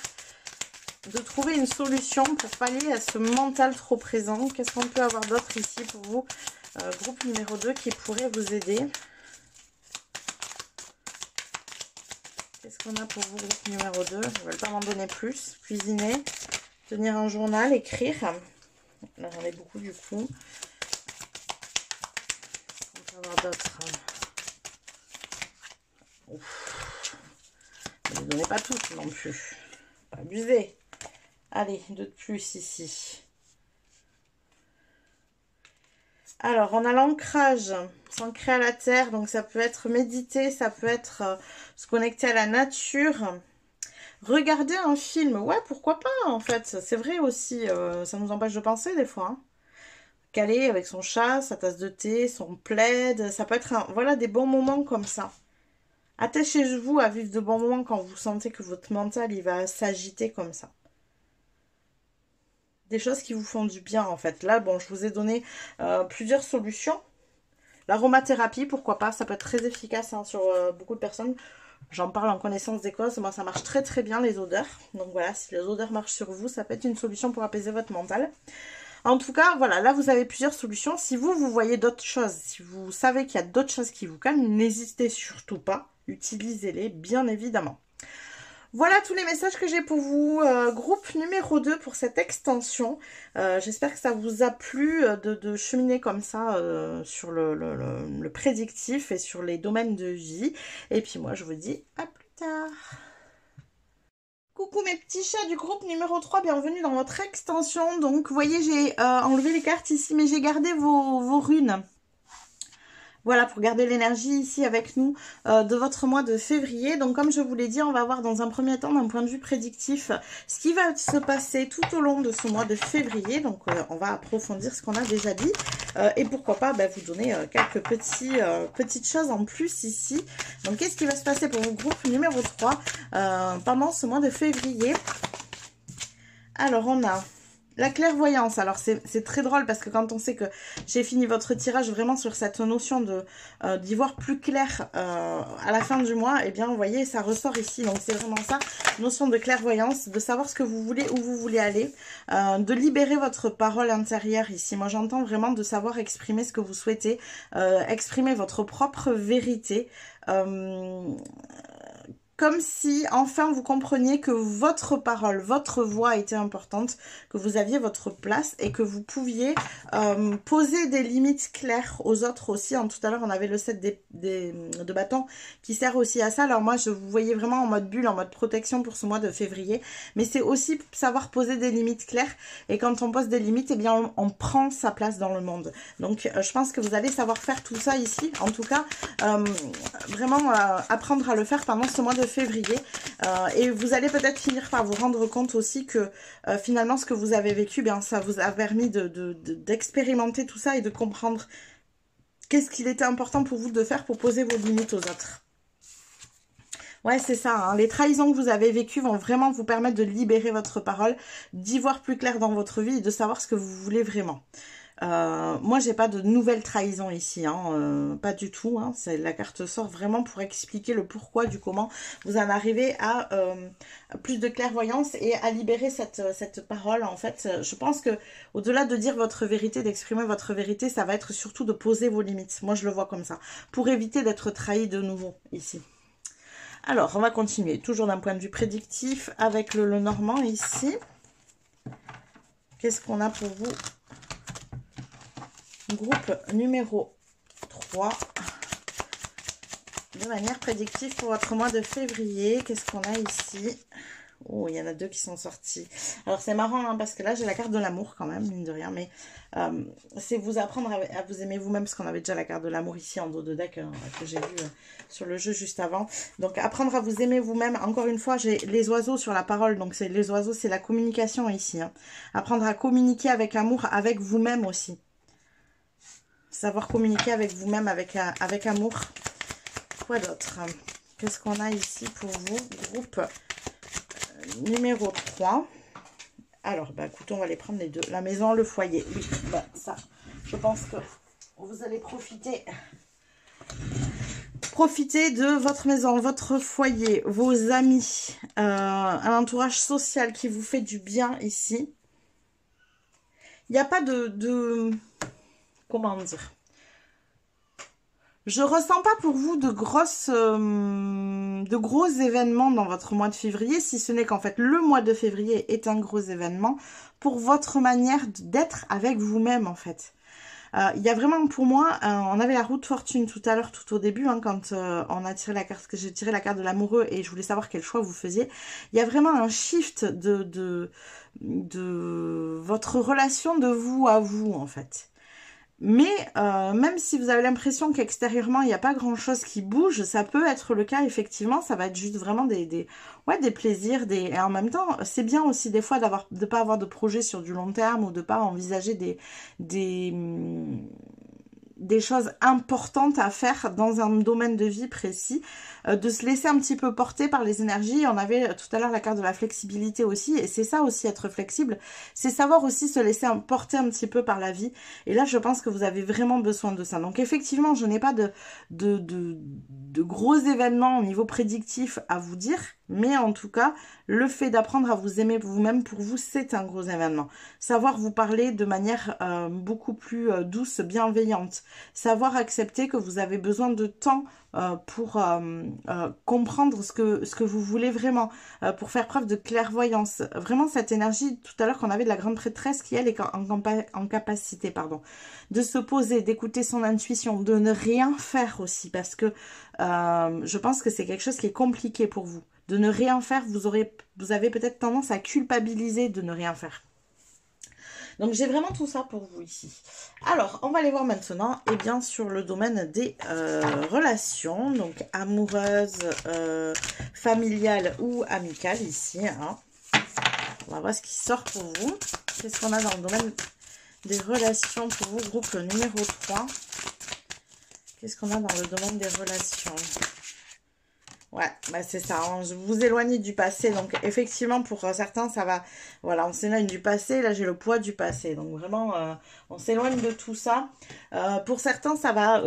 de trouver une solution pour pallier à ce mental trop présent. Qu'est-ce qu'on peut avoir d'autre ici pour vous? Groupe numéro 2 qui pourrait vous aider. Qu'est-ce qu'on a pour vous, groupe numéro 2? Je ne vais pas m'en donner plus. Cuisiner, tenir un journal, écrire. Là, j'en ai beaucoup du coup. On peut avoir d'autres. Ne les donnez pas toutes non plus. Pas abuser. Allez, deux de plus ici. Alors, on a l'ancrage, s'ancrer à la terre. Donc, ça peut être méditer, ça peut être se connecter à la nature. Regarder un film. Ouais, pourquoi pas, en fait. C'est vrai aussi. Ça nous empêche de penser, des fois. Hein. Caler avec son chat, sa tasse de thé, son plaid. Ça peut être, voilà, des bons moments comme ça. Attachez-vous à vivre de bons moments quand vous sentez que votre mental, il va s'agiter comme ça. Des choses qui vous font du bien, en fait. Là, bon, je vous ai donné plusieurs solutions. L'aromathérapie, pourquoi pas, ça peut être très efficace hein, sur beaucoup de personnes. J'en parle en connaissance des causes. Moi, ça marche très très bien, les odeurs. Donc voilà, si les odeurs marchent sur vous, ça peut être une solution pour apaiser votre mental. En tout cas, voilà, là, vous avez plusieurs solutions. Si vous voyez d'autres choses, si vous savez qu'il y a d'autres choses qui vous calment, n'hésitez surtout pas. Utilisez-les, bien évidemment. Voilà tous les messages que j'ai pour vous. Groupe numéro 2 pour cette extension. J'espère que ça vous a plu de cheminer comme ça sur le prédictif et sur les domaines de vie. Et puis moi, je vous dis à plus tard. Coucou mes petits chats du groupe numéro 3, bienvenue dans votre extension. Donc, vous voyez, j'ai enlevé les cartes ici, mais j'ai gardé vos runes. Voilà, pour garder l'énergie ici avec nous de votre mois de février. Donc, comme je vous l'ai dit, on va voir dans un premier temps, d'un point de vue prédictif, ce qui va se passer tout au long de ce mois de février. Donc, on va approfondir ce qu'on a déjà dit. Et pourquoi pas vous donner quelques petites choses en plus ici. Donc, qu'est-ce qui va se passer pour vos groupes numéro 3 pendant ce mois de février? Alors, on a... la clairvoyance, alors c'est très drôle parce que quand on sait que j'ai fini votre tirage vraiment sur cette notion d'y voir plus clair à la fin du mois, et bien vous voyez ça ressort ici, donc c'est vraiment ça, notion de clairvoyance, de savoir ce que vous voulez, où vous voulez aller, de libérer votre parole intérieure ici. Moi j'entends vraiment de savoir exprimer ce que vous souhaitez, exprimer votre propre vérité, comme si enfin vous compreniez que votre parole, votre voix était importante, que vous aviez votre place et que vous pouviez poser des limites claires aux autres aussi. Tout à l'heure on avait le set de bâtons qui sert aussi à ça. Alors moi je vous voyais vraiment en mode bulle, en mode protection pour ce mois de février. Mais c'est aussi savoir poser des limites claires. Et quand on pose des limites, eh bien on prend sa place dans le monde. Donc je pense que vous allez savoir faire tout ça ici. En tout cas, vraiment apprendre à le faire pendant ce mois de février et vous allez peut-être finir par vous rendre compte aussi que finalement ce que vous avez vécu, bien ça vous a permis d'expérimenter tout ça et de comprendre qu'est-ce qu'il était important pour vous de faire pour poser vos limites aux autres. Ouais, c'est ça, hein. Les trahisons que vous avez vécues vont vraiment vous permettre de libérer votre parole, d'y voir plus clair dans votre vie et de savoir ce que vous voulez vraiment. Moi j'ai pas de nouvelles trahisons ici, hein, pas du tout, hein. La carte sort vraiment pour expliquer le pourquoi du comment vous en arrivez à plus de clairvoyance et à libérer cette parole. En fait, je pense que au-delà de dire votre vérité, d'exprimer votre vérité, ça va être surtout de poser vos limites. Moi je le vois comme ça, pour éviter d'être trahi de nouveau ici. Alors on va continuer, toujours d'un point de vue prédictif avec le Normand ici. Qu'est-ce qu'on a pour vous? Groupe numéro 3, de manière prédictive pour votre mois de février. Qu'est-ce qu'on a ici? Oh, il y en a deux qui sont sortis. Alors, c'est marrant, hein, parce que là, j'ai la carte de l'amour quand même, mine de rien. Mais c'est vous apprendre à vous aimer vous-même, parce qu'on avait déjà la carte de l'amour ici en dos de deck, que j'ai vu sur le jeu juste avant. Donc, apprendre à vous aimer vous-même. Encore une fois, j'ai les oiseaux sur la parole. Donc, les oiseaux, c'est la communication ici. Hein. Apprendre à communiquer avec amour, avec vous-même aussi. Savoir communiquer avec vous-même, avec amour. Quoi d'autre? Qu'est-ce qu'on a ici pour vous? Groupe numéro 3. Alors, bah, écoutez, on va les prendre les deux. La maison, le foyer. Oui, bah, ça, je pense que vous allez profiter de votre maison, votre foyer, vos amis, un entourage social qui vous fait du bien ici. Il n'y a pas comment dire? Je ressens pas pour vous de gros événements dans votre mois de février, si ce n'est qu'en fait le mois de février est un gros événement pour votre manière d'être avec vous-même en fait. Il y a vraiment pour moi, on avait la roue de fortune tout à l'heure, tout au début, hein, quand on a tiré la carte, que j'ai tiré la carte de l'amoureux et je voulais savoir quel choix vous faisiez. Il y a vraiment un shift de votre relation de vous à vous en fait. Mais même si vous avez l'impression qu'extérieurement il n'y a pas grand chose qui bouge, ça peut être le cas effectivement, ça va être juste vraiment des plaisirs, et en même temps c'est bien aussi des fois de pas avoir de projet sur du long terme ou de pas envisager des choses importantes à faire dans un domaine de vie précis, de se laisser un petit peu porter par les énergies. On avait tout à l'heure la carte de la flexibilité aussi, et c'est ça aussi être flexible, c'est savoir aussi se laisser porter un petit peu par la vie, et là je pense que vous avez vraiment besoin de ça. Donc effectivement je n'ai pas de gros événements au niveau prédictif à vous dire, mais en tout cas le fait d'apprendre à vous aimer vous-même, pour vous c'est un gros événement. Savoir vous parler de manière beaucoup plus douce, bienveillante, savoir accepter que vous avez besoin de temps pour comprendre ce que vous voulez vraiment, pour faire preuve de clairvoyance. Vraiment cette énergie, tout à l'heure qu'on avait de la grande prêtresse qui elle est en capacité de se poser, d'écouter son intuition, de ne rien faire aussi, parce que je pense que c'est quelque chose qui est compliqué pour vous. De ne rien faire, vous avez peut-être tendance à culpabiliser de ne rien faire. Donc j'ai vraiment tout ça pour vous ici. Alors on va aller voir maintenant, et bien sur le domaine des relations, donc amoureuses, familiales ou amicales ici. Hein. On va voir ce qui sort pour vous. Qu'est-ce qu'on a dans le domaine des relations pour vous, groupe numéro 3. Qu'est-ce qu'on a dans le domaine des relations? Ouais, bah c'est ça, hein. Vous éloignez du passé, donc effectivement pour certains ça va, voilà, on s'éloigne du passé, là j'ai le poids du passé, donc vraiment on s'éloigne de tout ça. Pour certains ça va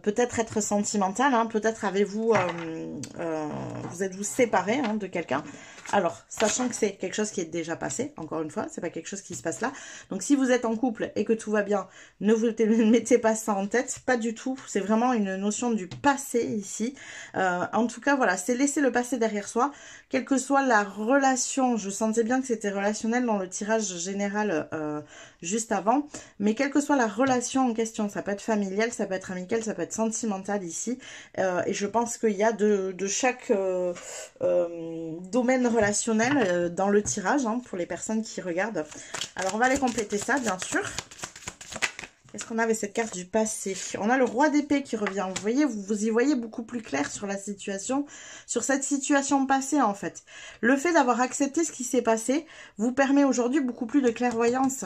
peut-être être sentimental, hein. Peut-être avez-vous, vous êtes-vous séparés hein, de quelqu'un. Alors, sachant que c'est quelque chose qui est déjà passé, encore une fois, c'est pas quelque chose qui se passe là. Donc si vous êtes en couple et que tout va bien, ne vous mettez pas ça en tête, pas du tout. C'est vraiment une notion du passé ici. En tout cas, voilà, c'est laisser le passé derrière soi. Quelle que soit la relation, je sentais bien que c'était relationnel dans le tirage général juste avant. Mais quelle que soit la relation en question, ça peut être familial, ça peut être amical, ça peut être sentimental ici. Et je pense qu'il y a de chaque domaine relationnel dans le tirage hein, pour les personnes qui regardent. Alors on va aller compléter ça bien sûr. Qu'est-ce qu'on a avec cette carte du passé? On a le roi d'épée qui revient. Vous voyez, vous y voyez beaucoup plus clair sur la situation, sur cette situation passée en fait. Le fait d'avoir accepté ce qui s'est passé vous permet aujourd'hui beaucoup plus de clairvoyance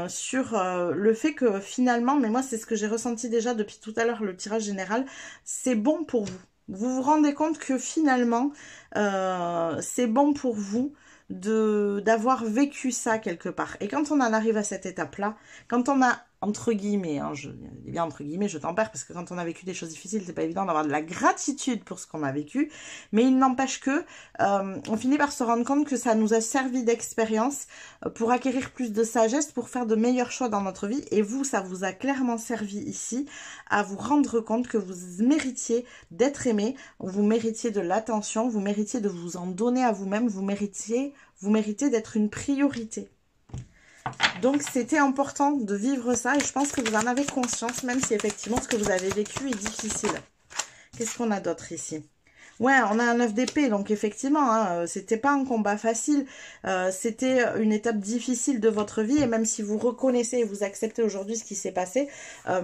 sur le fait que finalement, mais moi c'est ce que j'ai ressenti déjà depuis tout à l'heure, le tirage général, c'est bon pour vous. Vous vous rendez compte que finalement, c'est bon pour vous d'avoir vécu ça quelque part. Et quand on en arrive à cette étape-là, quand on a, entre guillemets, hein, je dis bien entre guillemets, je tempère, parce que quand on a vécu des choses difficiles, c'est pas évident d'avoir de la gratitude pour ce qu'on a vécu, mais il n'empêche que on finit par se rendre compte que ça nous a servi d'expérience pour acquérir plus de sagesse, pour faire de meilleurs choix dans notre vie, et vous, ça vous a clairement servi ici à vous rendre compte que vous méritiez d'être aimé, vous méritiez de l'attention, vous méritiez de vous en donner à vous-même, vous méritez d'être une priorité. Donc c'était important de vivre ça et je pense que vous en avez conscience, même si effectivement ce que vous avez vécu est difficile. Qu'est-ce qu'on a d'autre ici? Ouais, on a un 9 d'épée, donc effectivement, hein, c'était pas un combat facile, c'était une étape difficile de votre vie, et même si vous reconnaissez et vous acceptez aujourd'hui ce qui s'est passé, je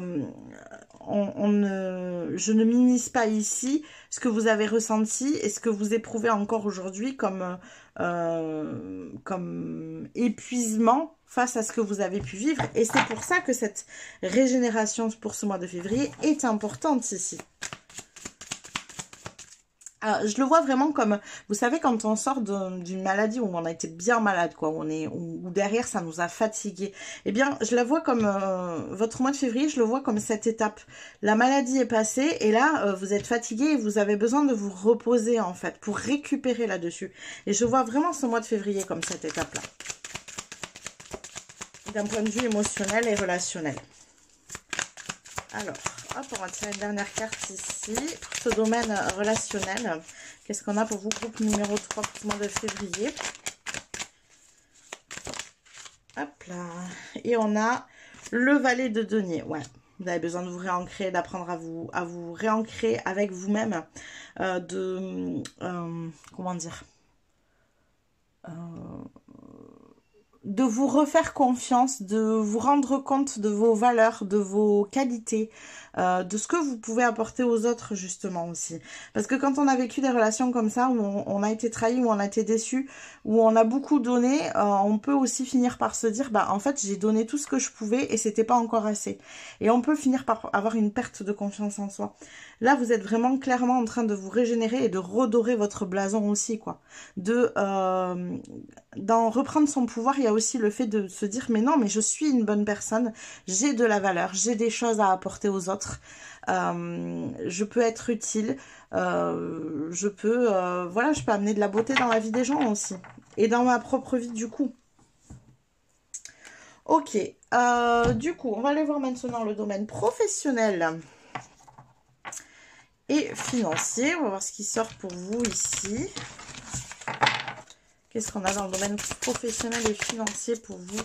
ne minimise pas ici ce que vous avez ressenti et ce que vous éprouvez encore aujourd'hui comme épuisement face à ce que vous avez pu vivre, et c'est pour ça que cette régénération pour ce mois de février est importante ici. Alors, je le vois vraiment comme, vous savez, quand on sort d'une maladie où on a été bien malade, quoi, où derrière ça nous a fatigués, eh bien, je la vois comme, votre mois de février, je le vois comme cette étape. La maladie est passée et là, vous êtes fatigué et vous avez besoin de vous reposer, en fait, pour récupérer là-dessus. Et je vois vraiment ce mois de février comme cette étape-là. D'un point de vue émotionnel et relationnel. Alors, hop, on va tirer une dernière carte ici, pour ce domaine relationnel. Qu'est-ce qu'on a pour vous, groupe numéro 3 pour ce mois de février? Hop là. Et on a le valet de denier. Ouais, vous avez besoin de vous réancrer, d'apprendre à vous réancrer avec vous-même. Comment dire, de vous refaire confiance, de vous rendre compte de vos valeurs, de vos qualités, de ce que vous pouvez apporter aux autres justement aussi. Parce que quand on a vécu des relations comme ça, où on a été trahi, où on a été déçu, où on a beaucoup donné, on peut aussi finir par se dire, bah en fait j'ai donné tout ce que je pouvais et c'était pas encore assez. Et on peut finir par avoir une perte de confiance en soi. Là vous êtes vraiment clairement en train de vous régénérer et de redorer votre blason aussi, quoi. D'en reprendre son pouvoir, il y a aussi le fait de se dire, mais non, mais je suis une bonne personne, j'ai de la valeur, j'ai des choses à apporter aux autres, je peux être utile, je peux amener de la beauté dans la vie des gens aussi, et dans ma propre vie du coup. Ok, du coup, on va aller voir maintenant le domaine professionnel et financier. On va voir ce qui sort pour vous ici. Qu'est-ce qu'on a dans le domaine professionnel et financier pour vous?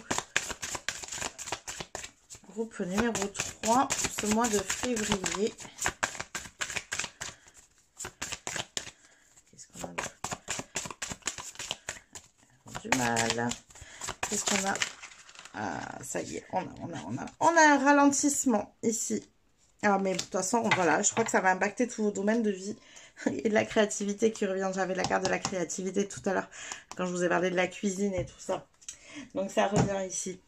Groupe numéro 3 pour ce mois de février. Qu'est-ce qu'on a du mal? Qu'est-ce qu'on a? Ah, ça y est, on a un ralentissement ici. Ah, mais de toute façon, voilà, je crois que ça va impacter tous vos domaines de vie. Et de la créativité qui revient. J'avais la carte de la créativité tout à l'heure, quand je vous ai parlé de la cuisine et tout ça. Donc ça revient ici.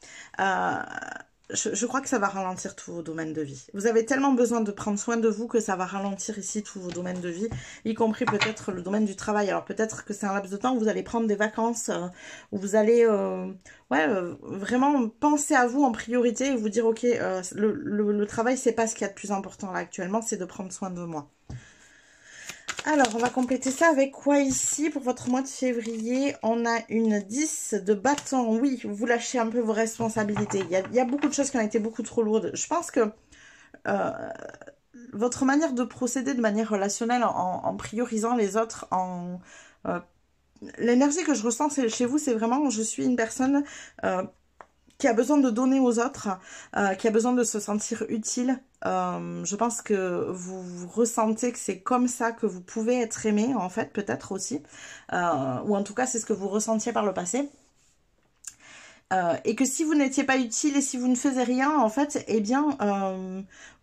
Je crois que ça va ralentir tous vos domaines de vie. Vous avez tellement besoin de prendre soin de vous que ça va ralentir ici tous vos domaines de vie, y compris peut-être le domaine du travail. Alors peut-être que c'est un laps de temps où vous allez prendre des vacances, où vous allez vraiment penser à vous en priorité et vous dire, ok, le travail, c'est pas ce qu'il y a de plus important là actuellement, c'est de prendre soin de moi. Alors, on va compléter ça avec quoi ici pour votre mois de février? On a une 10 de bâton. Oui, vous lâchez un peu vos responsabilités. Il y a beaucoup de choses qui ont été beaucoup trop lourdes. Je pense que votre manière de procéder de manière relationnelle en priorisant les autres, l'énergie que je ressens chez vous, c'est vraiment, je suis une personne qui a besoin de donner aux autres, qui a besoin de se sentir utile. Je pense que vous ressentez que c'est comme ça que vous pouvez être aimé, en fait, peut-être aussi. Ou en tout cas, c'est ce que vous ressentiez par le passé. Et que si vous n'étiez pas utile et si vous ne faisiez rien, en fait, eh bien,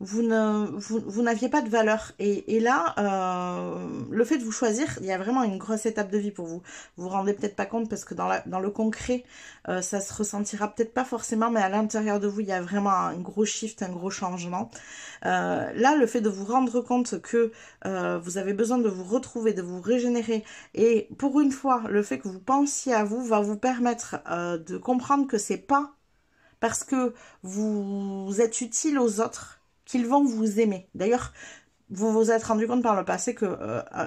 vous n'aviez pas de valeur. Et là, le fait de vous choisir, il y a vraiment une grosse étape de vie pour vous. Vous vous rendez peut-être pas compte parce que dans le concret, ça se ressentira peut-être pas forcément, mais à l'intérieur de vous, il y a vraiment un gros shift, un gros changement. Là, le fait de vous rendre compte que vous avez besoin de vous retrouver, de vous régénérer, et pour une fois, le fait que vous pensiez à vous va vous permettre de comprendre que c'est pas parce que vous êtes utile aux autres qu'ils vont vous aimer. D'ailleurs, vous vous êtes rendu compte par le passé que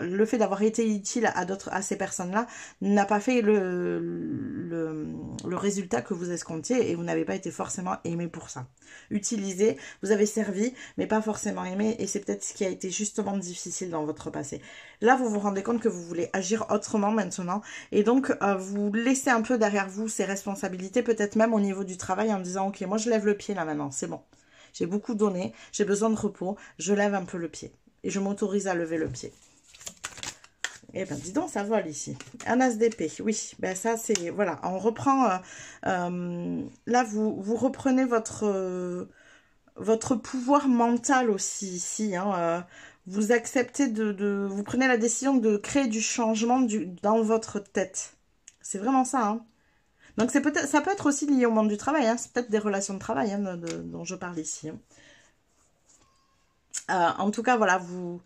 le fait d'avoir été utile à ces personnes-là n'a pas fait le résultat que vous escomptiez et vous n'avez pas été forcément aimé pour ça. Utilisé, vous avez servi, mais pas forcément aimé, et c'est peut-être ce qui a été justement difficile dans votre passé. Là, vous vous rendez compte que vous voulez agir autrement maintenant, et donc vous laissez un peu derrière vous ces responsabilités, peut-être même au niveau du travail, en disant « Ok, moi je lève le pied là maintenant, c'est bon. J'ai beaucoup donné, j'ai besoin de repos, je lève un peu le pied. Et je m'autorise à lever le pied. » Eh ben, dis donc, ça vole ici. Un as d'épée, oui. Ben ça, c'est... Voilà, on reprend... là, vous reprenez votre pouvoir mental aussi ici. Hein, vous acceptez vous prenez la décision de créer du changement dans votre tête. C'est vraiment ça. Hein. Donc, ça peut être aussi lié au monde du travail. Hein. C'est peut-être des relations de travail hein, dont je parle ici. Hein. En tout cas, voilà, vous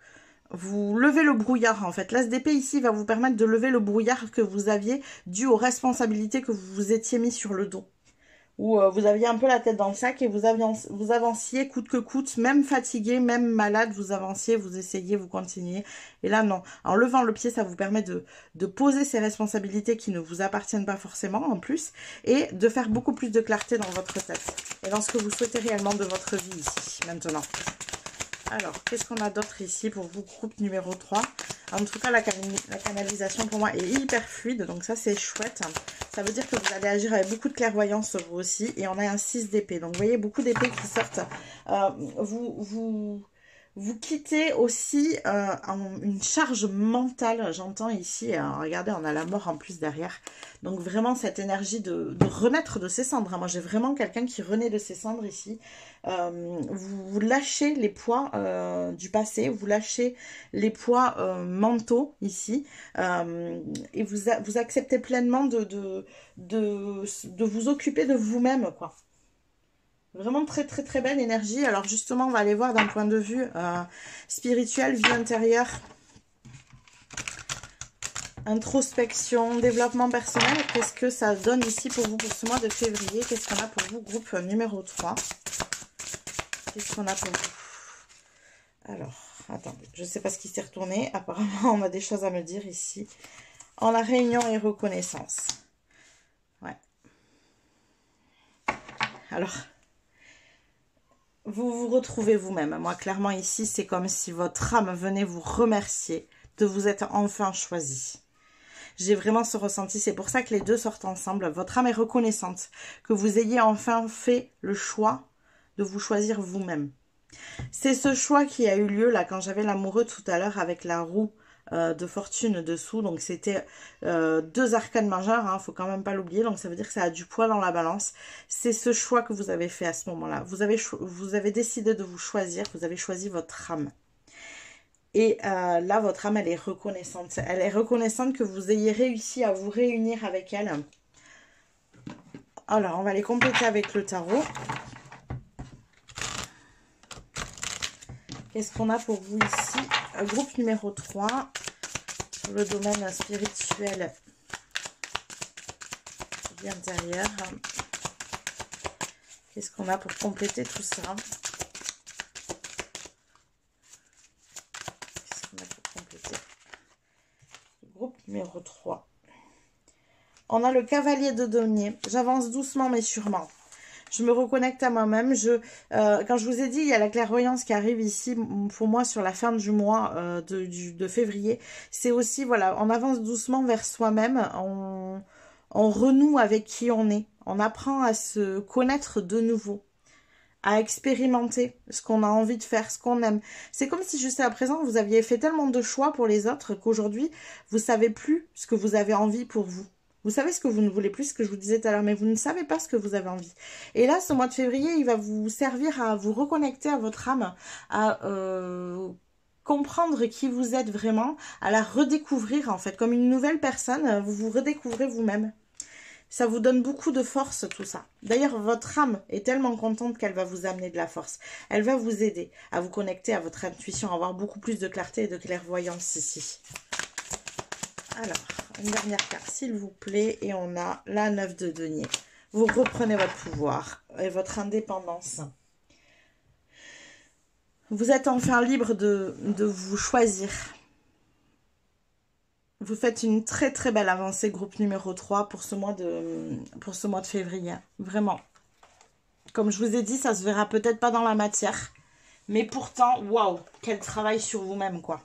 levez le brouillard en fait. L'as d'épée ici va vous permettre de lever le brouillard que vous aviez dû aux responsabilités que vous vous étiez mis sur le dos. Où vous aviez un peu la tête dans le sac et vous avanciez coûte que coûte, même fatigué, même malade, vous avanciez, vous essayez, vous continuez. Et là non, en levant le pied, ça vous permet de poser ces responsabilités qui ne vous appartiennent pas forcément en plus et de faire beaucoup plus de clarté dans votre tête et dans ce que vous souhaitez réellement de votre vie ici, maintenant. Alors, qu'est-ce qu'on a d'autre ici pour vous, groupe numéro 3? En tout cas, la canalisation pour moi est hyper fluide, donc ça c'est chouette. Ça veut dire que vous allez agir avec beaucoup de clairvoyance vous aussi. Et on a un 6 d'épée, donc vous voyez beaucoup d'épées qui sortent. Vous quittez aussi une charge mentale, j'entends ici. Regardez, on a la mort en plus derrière. Donc vraiment cette énergie de renaître de ses cendres. Moi j'ai vraiment quelqu'un qui renaît de ses cendres ici. Vous lâchez les poids du passé, vous lâchez les poids mentaux ici. Et vous acceptez pleinement de vous occuper de vous-même, quoi. Vraiment très très très belle énergie. Alors justement, on va aller voir d'un point de vue spirituel, vie intérieure, introspection, développement personnel. Qu'est-ce que ça donne ici pour vous pour ce mois de février? Qu'est-ce qu'on a pour vous, groupe numéro 3? Qu'est-ce qu'on a pour vous? Alors, attendez, je ne sais pas ce qui s'est retourné. Apparemment, on a des choses à me dire ici. En la réunion et reconnaissance. Ouais. Alors... vous vous retrouvez vous-même. Moi, clairement, ici, c'est comme si votre âme venait vous remercier de vous être enfin choisi. J'ai vraiment ce ressenti. C'est pour ça que les deux sortent ensemble. Votre âme est reconnaissante que vous ayez enfin fait le choix de vous choisir vous-même. C'est ce choix qui a eu lieu là quand j'avais l'amoureux tout à l'heure avec la roue de fortune dessous. Donc c'était 2 arcanes majeures, hein, faut quand même pas l'oublier. Donc ça veut dire que ça a du poids dans la balance. C'est ce choix que vous avez fait à ce moment-là. Vous avez décidé de vous choisir, vous avez choisi votre âme. Et là, votre âme, elle est reconnaissante. Elle est reconnaissante que vous ayez réussi à vous réunir avec elle. Alors, on va les compléter avec le tarot. Qu'est-ce qu'on a pour vous ici? Groupe numéro 3, sur le domaine spirituel et intérieur. Qu'est-ce qu'on a pour compléter tout ça? Qu'est-ce qu'on a pour compléter? Groupe numéro 3. On a le cavalier de denier. J'avance doucement mais sûrement. Je me reconnecte à moi-même. Quand je vous ai dit, il y a la clairvoyance qui arrive ici pour moi sur la fin du mois de février. C'est aussi, voilà, on avance doucement vers soi-même. On renoue avec qui on est. On apprend à se connaître de nouveau, à expérimenter ce qu'on a envie de faire, ce qu'on aime. C'est comme si jusqu'à présent, vous aviez fait tellement de choix pour les autres qu'aujourd'hui, vous ne savez plus ce que vous avez envie pour vous. Vous savez ce que vous ne voulez plus, ce que je vous disais tout à l'heure, mais vous ne savez pas ce que vous avez envie. Et là, ce mois de février, il va vous servir à vous reconnecter à votre âme, à comprendre qui vous êtes vraiment, à la redécouvrir en fait. Comme une nouvelle personne, vous vous redécouvrez vous-même. Ça vous donne beaucoup de force, tout ça. D'ailleurs, votre âme est tellement contente qu'elle va vous amener de la force. Elle va vous aider à vous connecter à votre intuition, à avoir beaucoup plus de clarté et de clairvoyance ici. Alors, une dernière carte, s'il vous plaît. Et on a la 9 de denier. Vous reprenez votre pouvoir et votre indépendance. Vous êtes enfin libre de vous choisir. Vous faites une très très belle avancée, groupe numéro 3, pour ce mois de février. Vraiment. Comme je vous ai dit, ça se verra peut-être pas dans la matière. Mais pourtant, waouh, quel travail sur vous-même, quoi.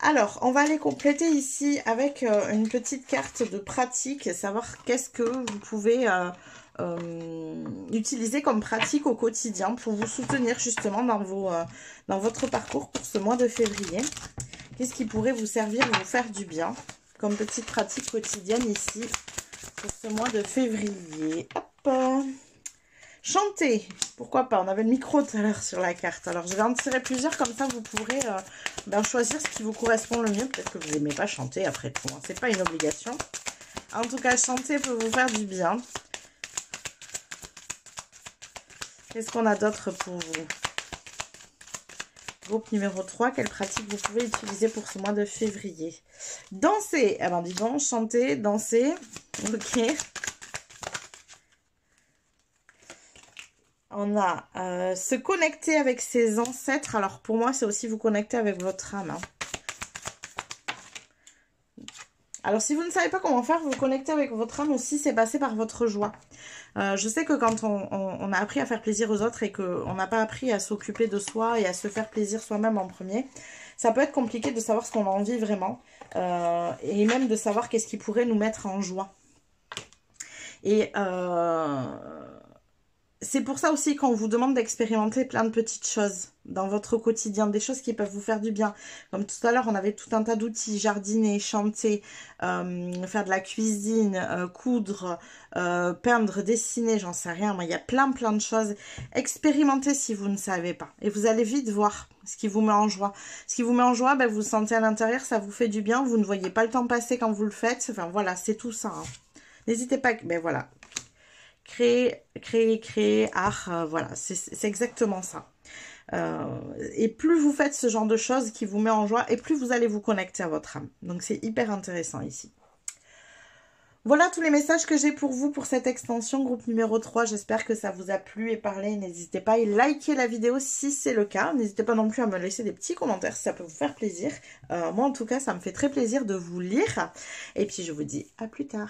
Alors, on va aller compléter ici avec une petite carte de pratique, savoir qu'est-ce que vous pouvez utiliser comme pratique au quotidien pour vous soutenir justement dans votre parcours pour ce mois de février. Qu'est-ce qui pourrait vous servir, vous faire du bien, comme petite pratique quotidienne ici, pour ce mois de février. Hop. Chanter, pourquoi pas, on avait le micro tout à l'heure sur la carte. Alors, je vais en tirer plusieurs, comme ça, vous pourrez choisir ce qui vous correspond le mieux. Peut-être que vous n'aimez pas chanter, après tout, hein. C'est pas une obligation. En tout cas, chanter peut vous faire du bien. Qu'est-ce qu'on a d'autre pour vous? Groupe numéro 3, quelle pratique vous pouvez utiliser pour ce mois de février? Danser, eh ben dis donc, chanter, danser, ok. On a se connecter avec ses ancêtres. Alors pour moi, c'est aussi vous connecter avec votre âme. Hein. Alors si vous ne savez pas comment faire, vous connecter avec votre âme aussi, c'est passer par votre joie. Je sais que quand on a appris à faire plaisir aux autres et qu'on n'a pas appris à s'occuper de soi et à se faire plaisir soi-même en premier, ça peut être compliqué de savoir ce qu'on a envie vraiment et même de savoir qu'est-ce qui pourrait nous mettre en joie. Et c'est pour ça aussi qu'on vous demande d'expérimenter plein de petites choses dans votre quotidien, des choses qui peuvent vous faire du bien. Comme tout à l'heure, on avait tout un tas d'outils, jardiner, chanter, faire de la cuisine, coudre, peindre, dessiner, j'en sais rien. Moi, il y a plein de choses. Expérimentez si vous ne savez pas. Et vous allez vite voir ce qui vous met en joie. Ce qui vous met en joie, ben, vous le sentez à l'intérieur, ça vous fait du bien. Vous ne voyez pas le temps passer quand vous le faites. Enfin, voilà, c'est tout ça. Hein. N'hésitez pas, ben voilà. Créer, art, voilà, c'est exactement ça. Et plus vous faites ce genre de choses qui vous met en joie, et plus vous allez vous connecter à votre âme. Donc c'est hyper intéressant ici. Voilà tous les messages que j'ai pour vous pour cette extension groupe numéro 3. J'espère que ça vous a plu et parlé. N'hésitez pas à liker la vidéo si c'est le cas. N'hésitez pas non plus à me laisser des petits commentaires si ça peut vous faire plaisir. Moi en tout cas, ça me fait très plaisir de vous lire. Et puis je vous dis à plus tard.